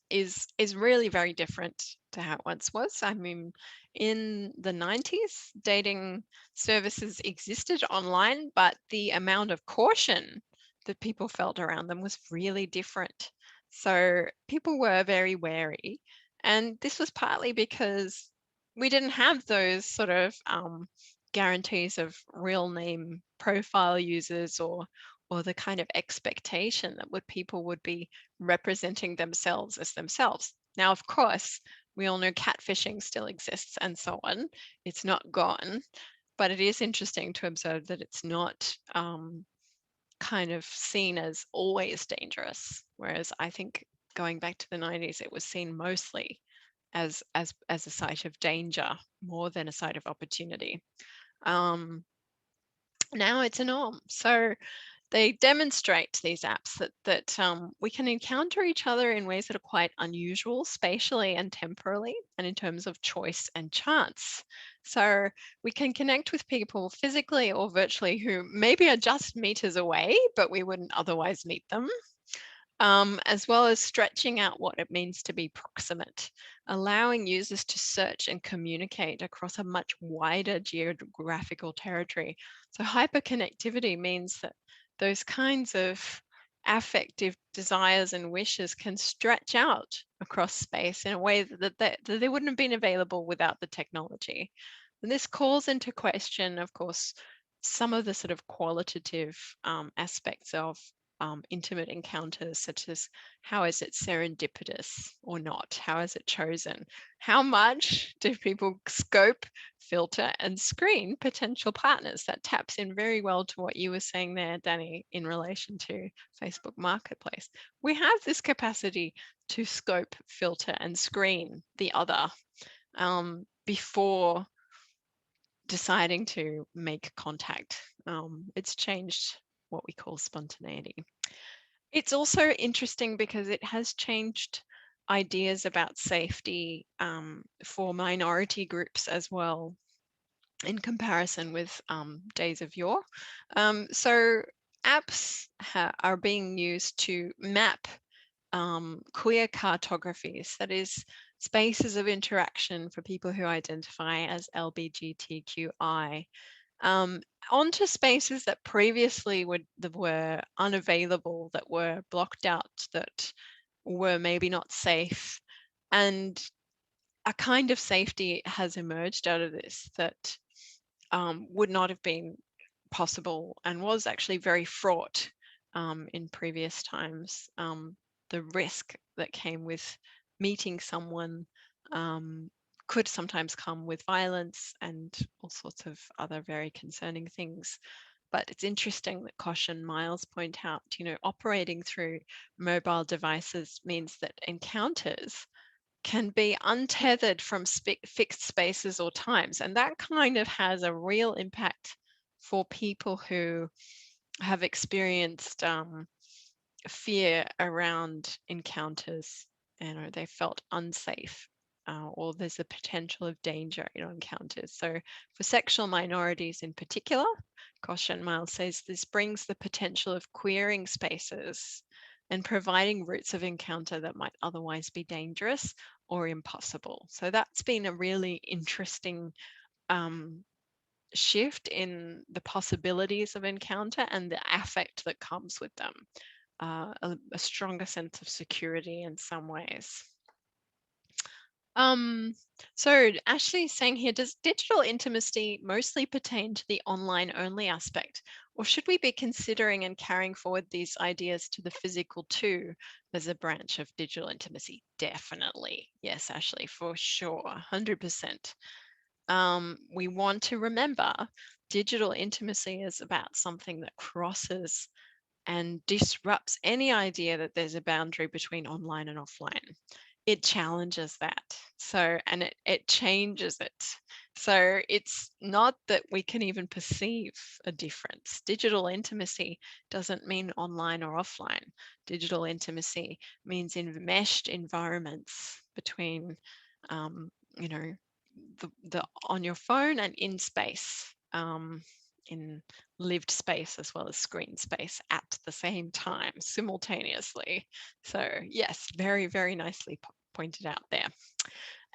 is really very different to how it once was. I mean, in the 90s, dating services existed online, but the amount of caution that people felt around them was really different. So people were very wary. And this was partly because we didn't have those sort of guarantees of real name profile users or the kind of expectation that people would be representing themselves as themselves. Now, of course, we all know catfishing still exists and so on. It's not gone, but it is interesting to observe that it's not kind of seen as always dangerous. Whereas I think going back to the 90s, it was seen mostly as a site of danger more than a site of opportunity. Now it's a norm. So they demonstrate, these apps, that we can encounter each other in ways that are quite unusual spatially and temporally, and in terms of choice and chance. So we can connect with people physically or virtually who maybe are just meters away, but we wouldn't otherwise meet them. As well as stretching out what it means to be proximate, allowing users to search and communicate across a much wider geographical territory. So hyperconnectivity means that those kinds of affective desires and wishes can stretch out across space in a way that they wouldn't have been available without the technology. And this calls into question, of course, some of the sort of qualitative aspects of intimate encounters, such as how is it serendipitous or not? How is it chosen? How much do people scope, filter, and screen potential partners? That taps in very well to what you were saying there, Danny, in relation to Facebook Marketplace. We have this capacity to scope, filter, and screen the other before deciding to make contact. It's changed what we call spontaneity. It's also interesting because it has changed ideas about safety for minority groups as well, in comparison with days of yore. So apps are being used to map queer cartographies, that is, spaces of interaction for people who identify as LGBTQI, um, onto spaces that previously were unavailable, that were blocked out, that were maybe not safe. And a kind of safety has emerged out of this that would not have been possible and was actually very fraught in previous times. The risk that came with meeting someone could sometimes come with violence and all sorts of other very concerning things. But it's interesting that Kosh and Miles point out, operating through mobile devices means that encounters can be untethered from fixed spaces or times. And that kind of has a real impact for people who have experienced fear around encounters, they felt unsafe, or there's a potential of danger in encounters. So for sexual minorities in particular, Kosh and Miles says this brings the potential of queering spaces and providing routes of encounter that might otherwise be dangerous or impossible. So that's been a really interesting shift in the possibilities of encounter and the affect that comes with them. A stronger sense of security in some ways. So Ashley's saying here, does digital intimacy mostly pertain to the online only aspect, or should we be considering and carrying forward these ideas to the physical too as a branch of digital intimacy? Definitely. Yes, Ashley, for sure, 100%. We want to remember digital intimacy is about something that crosses and disrupts any idea that there's a boundary between online and offline. It challenges that. So, and it changes it. So it's not that we can even perceive a difference. Digital intimacy doesn't mean online or offline. Digital intimacy means enmeshed environments between, you know, the on your phone and in space, in lived space as well as screen space at the same time, simultaneously. So yes, very, very nicely pointed out there.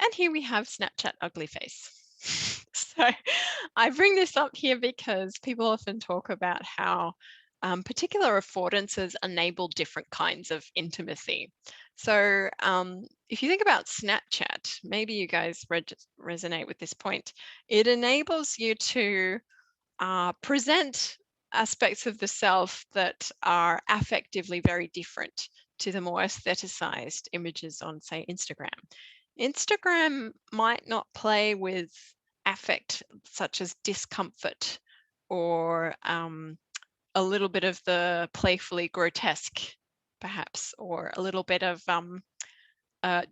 And here we have Snapchat ugly face. So I bring this up here because people often talk about how particular affordances enable different kinds of intimacy. So if you think about Snapchat, maybe you guys resonate with this point. It enables you to present aspects of the self that are affectively very different to the more aestheticized images on, say, Instagram. Instagram might not play with affect such as discomfort or a little bit of the playfully grotesque, perhaps, or a little bit of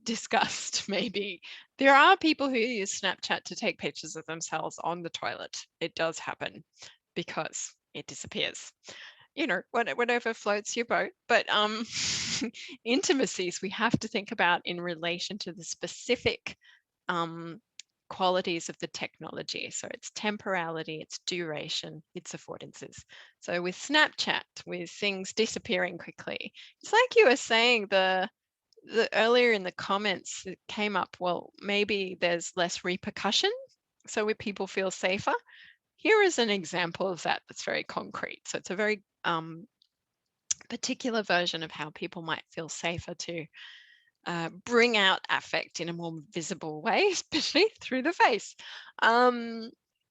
disgust, maybe. There are people who use Snapchat to take pictures of themselves on the toilet. It does happen because it disappears. Whatever floats your boat. But intimacies we have to think about in relation to the specific qualities of the technology. So it's temporality, it's duration, its affordances. So with Snapchat, with things disappearing quickly, it's like you were saying, the earlier in the comments it came up, well, maybe there's less repercussion, so where people feel safer. Here is an example of that that's very concrete. So it's a very particular version of how people might feel safer to bring out affect in a more visible way, especially through the face.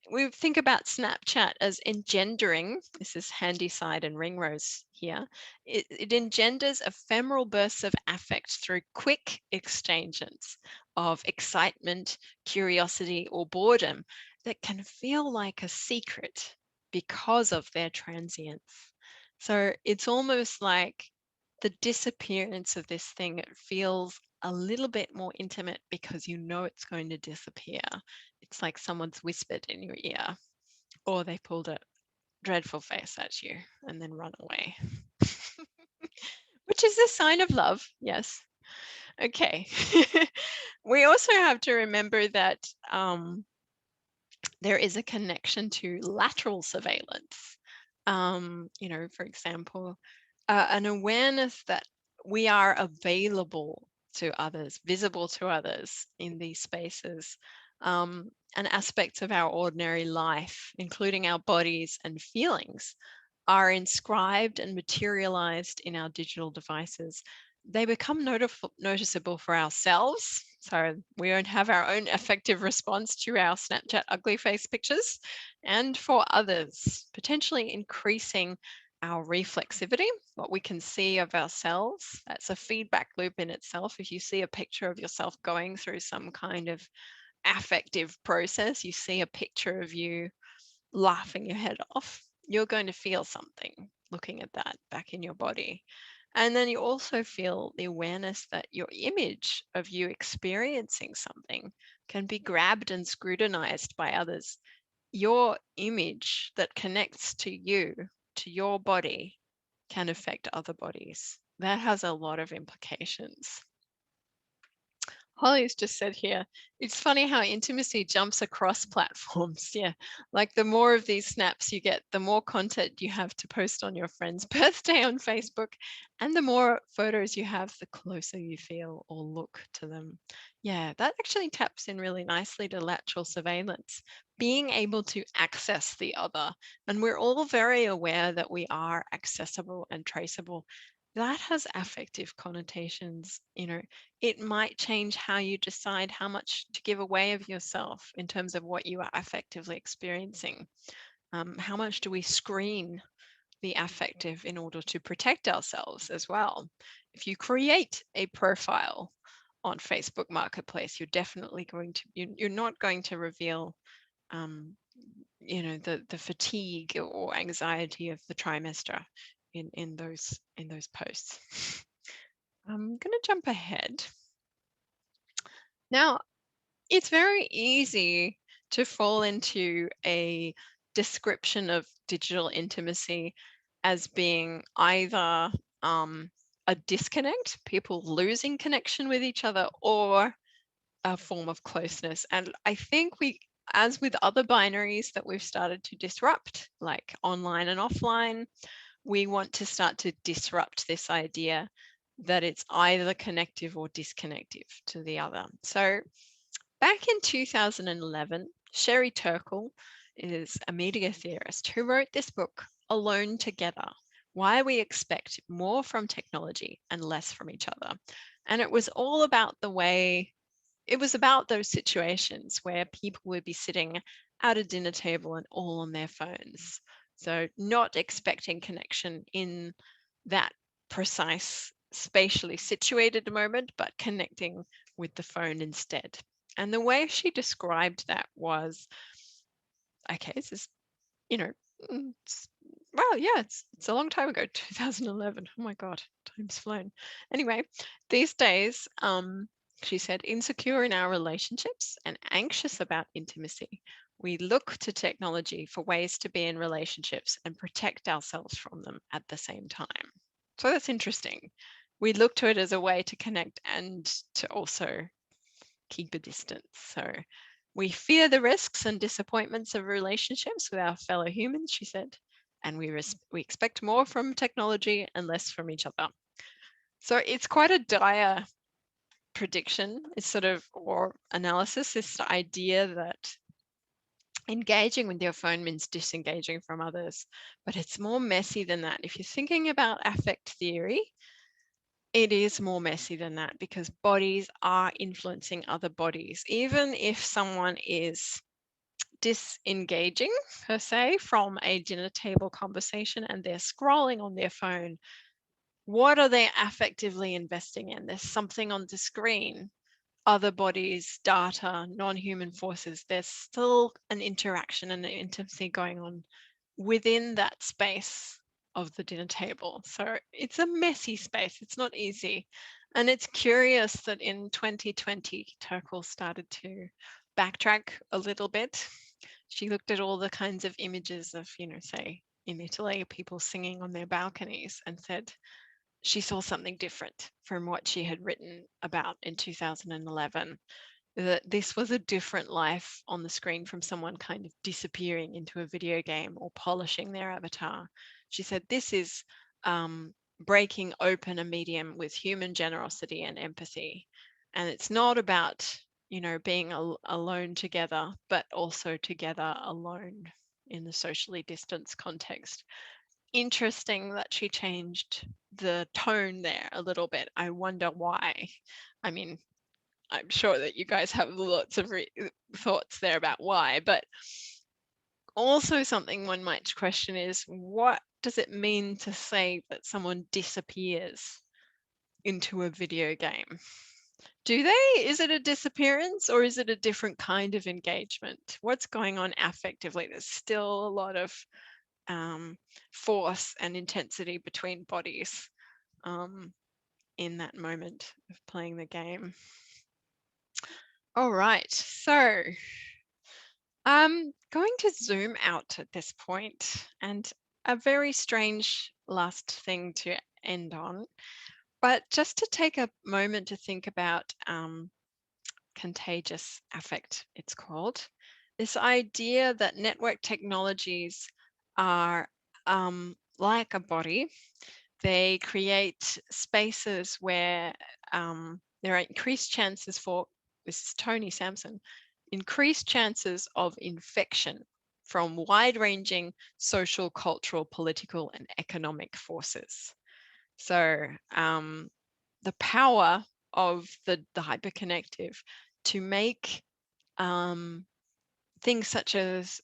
We think about Snapchat as engendering, this is handy side and ringrose here, it engenders ephemeral bursts of affect through quick exchanges of excitement, curiosity, or boredom that can feel like a secret because of their transience. So it's almost like the disappearance of this thing, it feels a little bit more intimate because you know it's going to disappear. It's like someone's whispered in your ear, or they pulled a dreadful face at you and then run away. which is a sign of love. Yes. Okay. We also have to remember that there is a connection to lateral surveillance. For example, an awareness that we are available to others, visible to others in these spaces, and aspects of our ordinary life, including our bodies and feelings, are inscribed and materialized in our digital devices. They become noticeable for ourselves. So we don't have our own effective response to our Snapchat ugly face pictures, and for others, potentially increasing our reflexivity, what we can see of ourselves. That's a feedback loop in itself. If you see a picture of yourself going through some kind of affective process, you see a picture of you laughing your head off, you're going to feel something looking at that back in your body. And then you also feel the awareness that your image of you experiencing something can be grabbed and scrutinized by others. Your image that connects to you, to your body, can affect other bodies. That has a lot of implications. Holly's just said here, it's funny how intimacy jumps across platforms. Yeah, like the more of these snaps you get, the more content you have to post on your friend's birthday on Facebook, and the more photos you have, the closer you feel or look to them. Yeah, that actually taps in really nicely to lateral surveillance, being able to access the other. And we're all very aware that we are accessible and traceable. That has affective connotations. It might change how you decide how much to give away of yourself in terms of what you are affectively experiencing. How much do we screen the affective in order to protect ourselves as well? If you create a profile on Facebook Marketplace, you're definitely you're not going to reveal the fatigue or anxiety of the trimester in those posts. I'm going to jump ahead. Now, it's very easy to fall into a description of digital intimacy as being either a disconnect, people losing connection with each other, or a form of closeness. And I think as with other binaries that we've started to disrupt, like online and offline, we want to start to disrupt this idea that it's either connective or disconnective to the other. So back in 2011, Sherry Turkle is a media theorist who wrote this book, Alone Together: Why We Expect More from Technology and Less from Each Other. And it was all about it was about those situations where people would be sitting at a dinner table and all on their phones. So not expecting connection in that precise spatially situated moment, but connecting with the phone instead. And the way she described that was, okay, this is, it's a long time ago, 2011. Oh my God, time's flown. Anyway, these days, she said, insecure in our relationships and anxious about intimacy, we look to technology for ways to be in relationships and protect ourselves from them at the same time. So that's interesting. We look to it as a way to connect and to also keep a distance. So we fear the risks and disappointments of relationships with our fellow humans, she said, and we expect more from technology and less from each other. So it's quite a dire prediction, or analysis, this idea that engaging with your phone means disengaging from others, but it's more messy than that. If you're thinking about affect theory, it is more messy than that, because bodies are influencing other bodies. Even if someone is disengaging per se from a dinner table conversation and they're scrolling on their phone, what are they affectively investing in? There's something on the screen, other bodies, data, non-human forces. There's still an interaction and an intimacy going on within that space of the dinner table. So it's a messy space. It's not easy. And it's curious that in 2020, Turkle started to backtrack a little bit. She looked at all the kinds of images of, say, in Italy, people singing on their balconies and said, she saw something different from what she had written about in 2011, that this was a different life on the screen from someone kind of disappearing into a video game or polishing their avatar. She said, this is breaking open a medium with human generosity and empathy. And it's not about, being alone together, but also together alone in the socially distanced context. Interesting that she changed the tone there a little bit. I wonder why. I mean, I'm sure that you guys have lots of thoughts there about why, but also something one might question is, what does it mean to say that someone disappears into a video game? Is it a disappearance, or is it a different kind of engagement? What's going on affectively? There's still a lot of force and intensity between bodies in that moment of playing the game. All right, so I'm going to zoom out at this point, and a very strange last thing to end on, but just to take a moment to think about contagious affect, it's called. This idea that network technologies are like a body. They create spaces where there are increased chances for, this is Tony Sampson, increased chances of infection from wide-ranging social, cultural, political, and economic forces. So the power of the hyperconnective to make things such as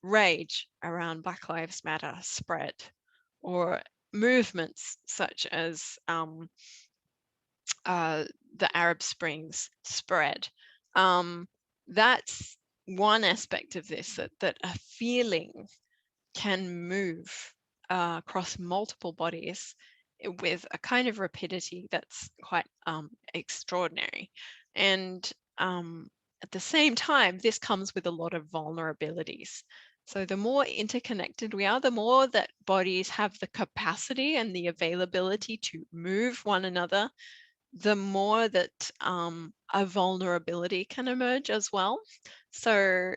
rage around Black Lives Matter spread, or movements such as the Arab Springs spread. That's one aspect of this, that a feeling can move across multiple bodies with a kind of rapidity that's quite extraordinary. And at the same time, this comes with a lot of vulnerabilities. So the more interconnected we are, the more that bodies have the capacity and the availability to move one another, the more that a vulnerability can emerge as well. So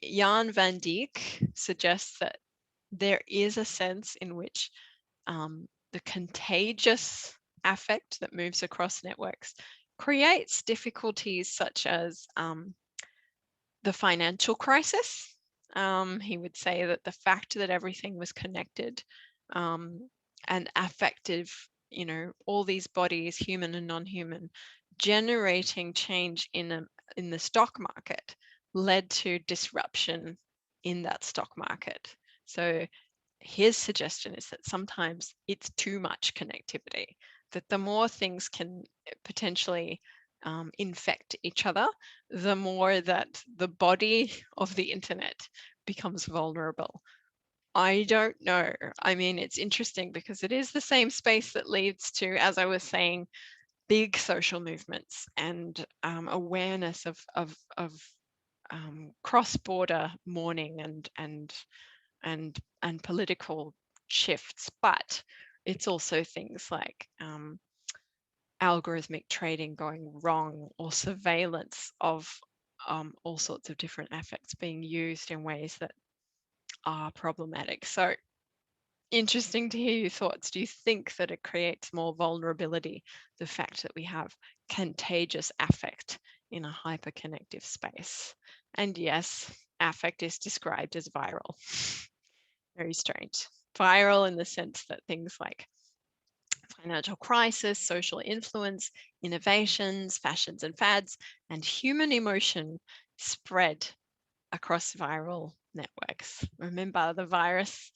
Jan van Dijk suggests that there is a sense in which the contagious affect that moves across networks creates difficulties such as the financial crisis. He would say that the fact that everything was connected and affective, all these bodies, human and non-human, generating change in the stock market led to disruption in that stock market. So his suggestion is that sometimes it's too much connectivity, that the more things can potentially infect each other, the more that the body of the internet becomes vulnerable. I don't know. I mean, it's interesting because it is the same space that leads to, as I was saying, big social movements and awareness of cross-border mourning and political shifts. But it's also things like algorithmic trading going wrong, or surveillance of all sorts of different affects being used in ways that are problematic. So interesting to hear your thoughts. Do you think that it creates more vulnerability, the fact that we have contagious affect in a hyperconnective space? And yes, affect is described as viral. Very strange. Viral in the sense that things like financial crisis, social influence, innovations, fashions and fads, and human emotion spread across viral networks. Remember, the virus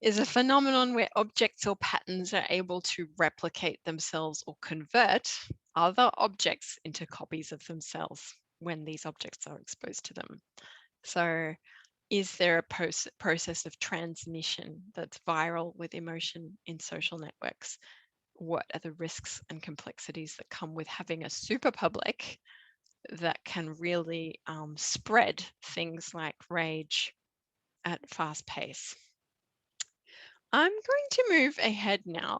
is a phenomenon where objects or patterns are able to replicate themselves or convert other objects into copies of themselves when these objects are exposed to them. So is there a process of transmission that's viral with emotion in social networks? What are the risks and complexities that come with having a super public that can really spread things like rage at fast pace? I'm going to move ahead now.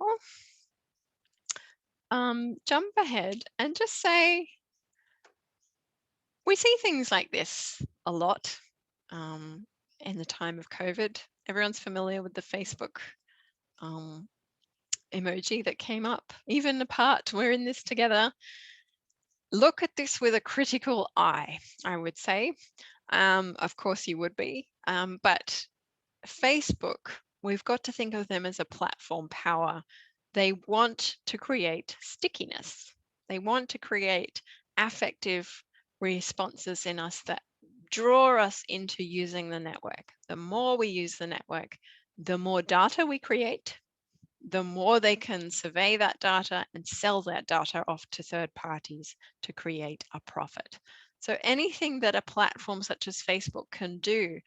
Jump ahead and just say, we see things like this a lot in the time of COVID. Everyone's familiar with the Facebook emoji that came up. Even apart, we're in this together. Look at this with a critical eye, I would say. Of course you would be, but Facebook, we've got to think of them as a platform power. They want to create stickiness. They want to create affective responses in us that draw us into using the network. The more we use the network, the more data we create, the more they can survey that data and sell that data off to third parties to create a profit. So anything that a platform such as Facebook can do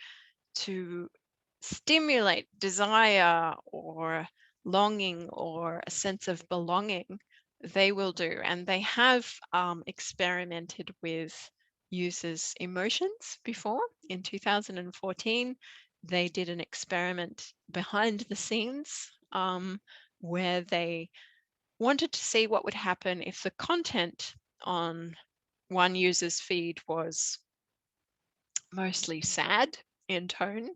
to stimulate desire or longing or a sense of belonging, they will do. And they have experimented with users' emotions before. In 2014, they did an experiment behind the scenes where they wanted to see what would happen if the content on one user's feed was mostly sad in tone,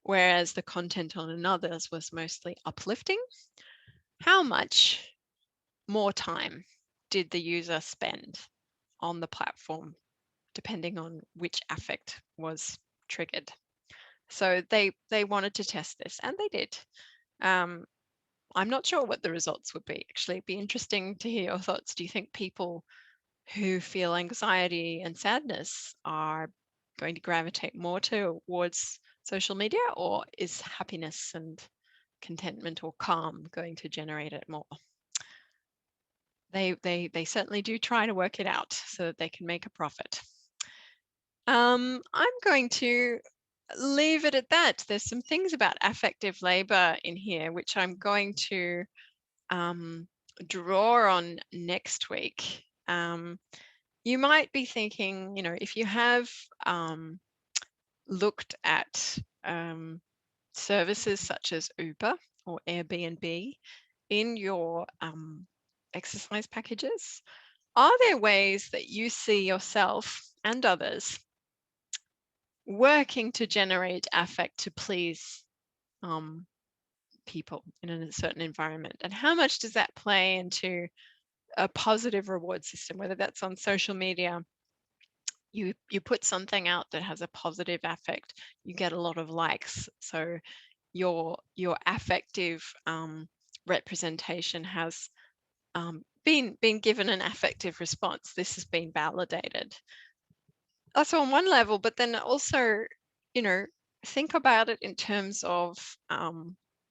whereas the content on another's was mostly uplifting. How much more time did the user spend on the platform, depending on which affect was triggered? So they wanted to test this, and they did. I'm not sure what the results would be. Actually, it'd be interesting to hear your thoughts. Do you think people who feel anxiety and sadness are going to gravitate more towards social media, or is happiness and contentment or calm going to generate it more? They certainly do try to work it out so that they can make a profit. I'm going to leave it at that. There's some things about affective labor in here, which I'm going to draw on next week. You might be thinking, you know, if you have looked at services such as Uber or Airbnb in your exercise packages, are there ways that you see yourself and others working to generate affect to please people in a certain environment? And how much does that play into a positive reward system, whether that's on social media? You put something out that has a positive affect, you get a lot of likes. So your affective representation has been given an affective response. This has been validated. That's on one level, but then also, you know, think about it in terms of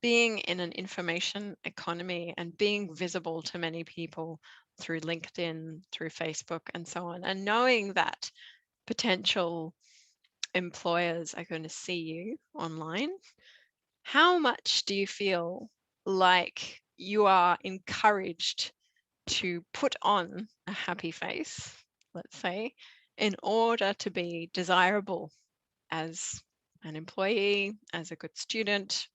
being in an information economy and being visible to many people through LinkedIn, through Facebook, and so on, and knowing that potential employers are going to see you online. How much do you feel like you are encouraged to put on a happy face, let's say, in order to be desirable as an employee, as a good student?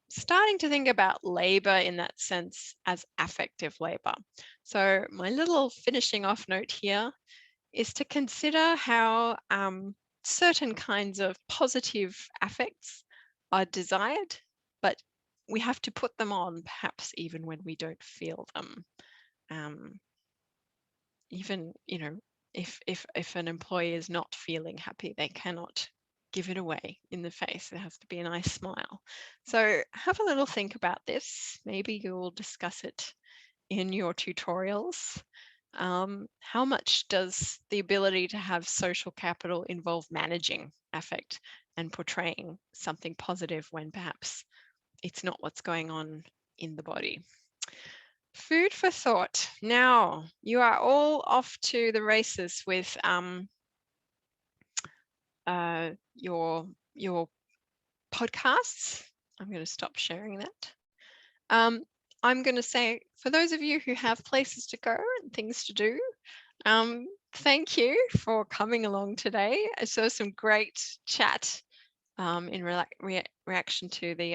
Starting to think about labor in that sense as affective labor. So my little finishing off note here is to consider how certain kinds of positive affects are desired, but we have to put them on perhaps even when we don't feel them. Even, you know, if an employee is not feeling happy, they cannot give it away in the face. There has to be a nice smile. So have a little think about this. Maybe you'll discuss it in your tutorials. How much does the ability to have social capital involve managing affect and portraying something positive when perhaps it's not what's going on in the body? Food for thought. Now, you are all off to the races with your podcasts. I'm going to stop sharing that. I'm going to say, for those of you who have places to go and things to do, thank you for coming along today. I saw some great chat in reaction to the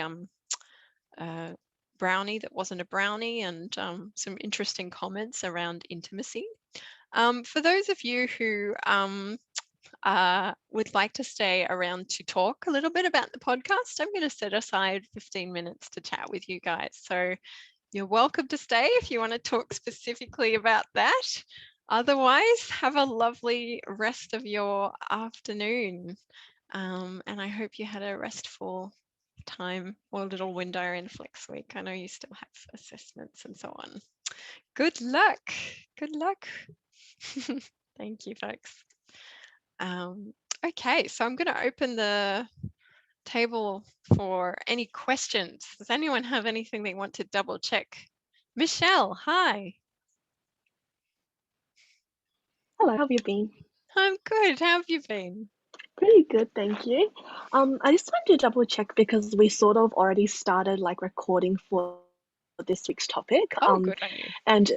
a brownie that wasn't a brownie, and some interesting comments around intimacy. For those of you who would like to stay around to talk a little bit about the podcast, I'm going to set aside 15 minutes to chat with you guys. So you're welcome to stay if you want to talk specifically about that. Otherwise, have a lovely rest of your afternoon. And I hope you had a restful time or little window in Flex Week. I know you still have assessments and so on. Good luck. Good luck. Thank you, folks. Okay, so I'm going to open the table for any questions. Does anyone have anything they want to double check? Michelle, hi. Hello, how have you been? I'm good. How have you been? Pretty good, thank you. I just wanted to double check because we sort of already started like recording for this week's topic. Oh, good on you. And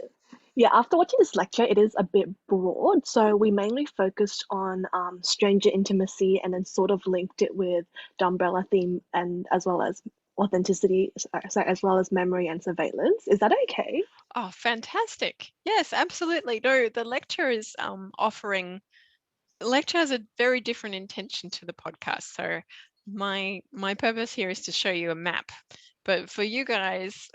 yeah, after watching this lecture, it is a bit broad. So we mainly focused on stranger intimacy and then sort of linked it with the umbrella theme and as well as authenticity, as well as memory and surveillance. Is that okay? Oh, fantastic. Yes, absolutely. No, the lecture is the lecture has a very different intention to the podcast. So my purpose here is to show you a map. But for you guys,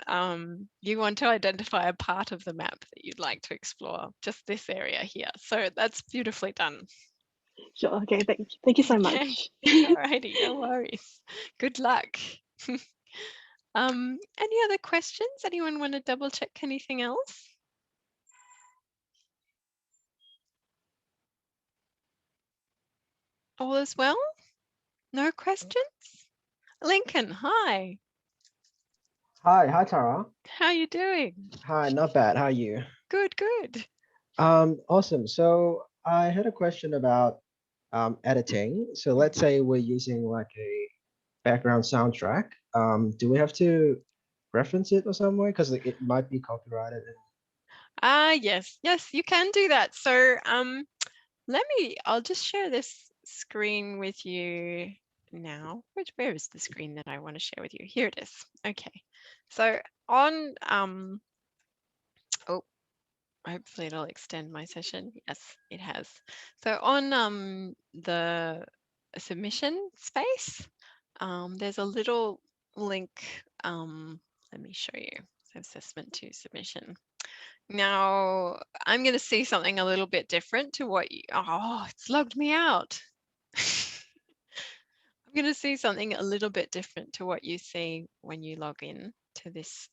you want to identify a part of the map that you'd like to explore, just this area here. So that's beautifully done. Sure, okay, thank you so Okay. much. Alrighty, no worries. Good luck. Any other questions? Anyone want to double check anything else? All is well? No questions? Lincoln, hi. Hi, Tara. How you doing? Hi, not bad. How are you? Good, good. Awesome. So I had a question about editing. So let's say we're using like a background soundtrack. Do we have to reference it or some way? Because it might be copyrighted. Yes, you can do that. So I'll just share this screen with you now. Where is the screen that I want to share with you? Here it is. Okay. So on oh, hopefully it'll extend my session. Yes, it has. So on the submission space, there's a little link. Let me show you. Assessment to submission. Now I'm going to see something a little bit different to what you. Oh, it's logged me out. I'm going to see something a little bit different to what you see when you log in to this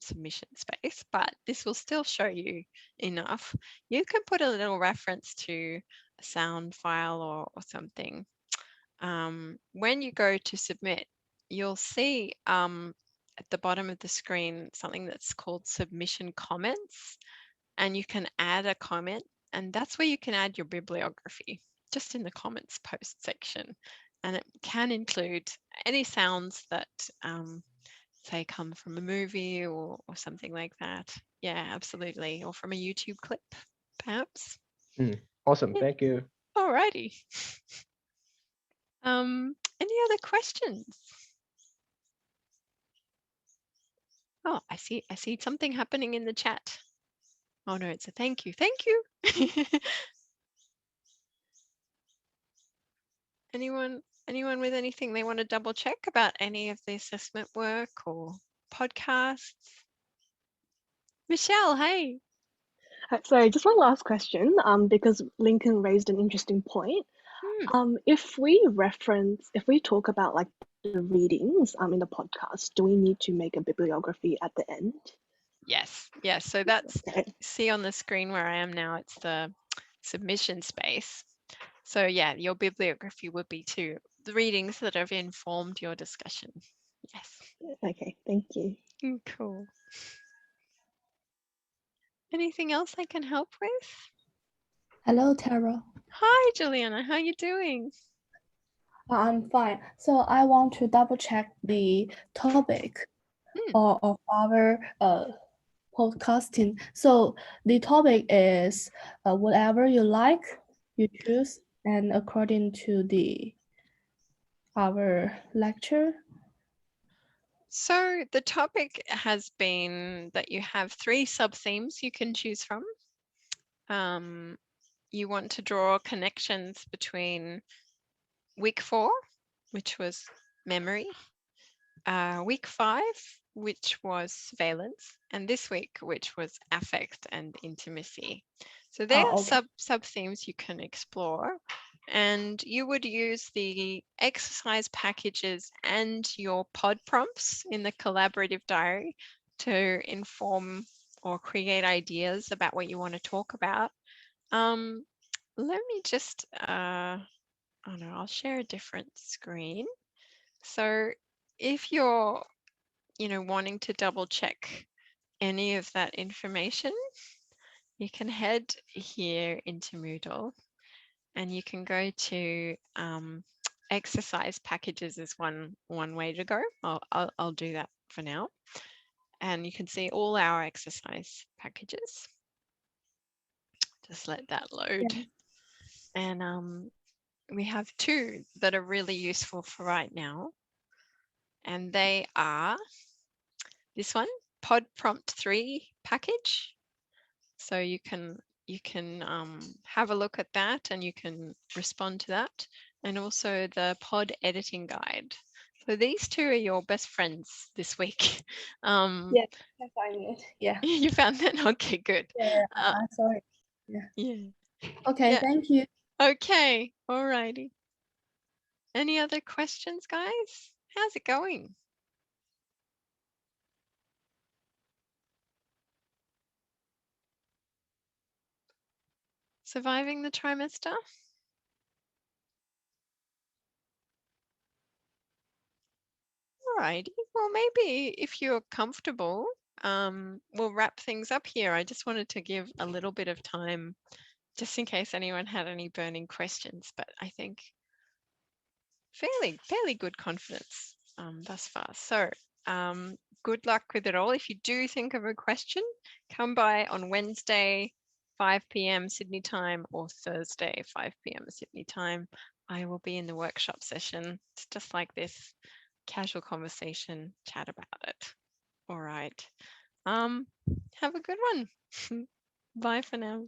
submission space, but this will still show you enough. You can put a little reference to a sound file or something. When you go to submit, you'll see at the bottom of the screen something that's called submission comments, and you can add a comment, and that's where you can add your bibliography just in the comments post section. And it can include any sounds that say come from a movie or something like that. Yeah, absolutely. Or from a YouTube clip, perhaps. Awesome. Yeah. Thank you. Alrighty. Any other questions? Oh, I see something happening in the chat. Oh no, it's a thank you. Thank you. Anyone with anything they want to double check about any of the assessment work or podcasts? Michelle, hey. Sorry, just one last question, because Lincoln raised an interesting point. If we talk about like the readings in the podcast, do we need to make a bibliography at the end? Yes. So that's, okay. See on the screen where I am now, it's the submission space. So yeah, your bibliography would be to the readings that have informed your discussion. Yes. Okay, thank you. Cool. Anything else I can help with? Hello, Tara. Hi, Juliana. How are you doing? I'm fine. So I want to double check the topic of our podcasting. So the topic is whatever you like, you choose, and according to our lecture. So the topic has been that you have 3 sub-themes you can choose from. You want to draw connections between week 4, which was memory, week 5, which was surveillance, and this week, which was affect and intimacy. So there are okay. sub themes you can explore, and you would use the exercise packages and your pod prompts in the collaborative diary to inform or create ideas about what you want to talk about. Let me just, oh no, I'll share a different screen. So if you're, wanting to double check any of that information, you can head here into Moodle and you can go to exercise packages is one way to go. I'll do that for now. And you can see all our exercise packages. Just let that load. Yeah. And we have 2 that are really useful for right now. And they are this one, Pod Prompt 3 package. So you can have a look at that and you can respond to that. And also the pod editing guide. So these 2 are your best friends this week. Yeah, I find it. Yeah. You found that? Okay, good. Yeah, sorry. Yeah. Yeah. Okay, Yeah. thank you. Okay, alrighty. Any other questions, guys? How's it going? Surviving the trimester? Alrighty. Well, maybe if you're comfortable, we'll wrap things up here. I just wanted to give a little bit of time just in case anyone had any burning questions, but I think fairly good confidence thus far. So good luck with it all. If you do think of a question, come by on Wednesday, 5 p.m. Sydney time, or Thursday, 5 p.m. Sydney time. I will be in the workshop session. It's just like this, casual conversation, chat about it. All right. Have a good one. Bye for now.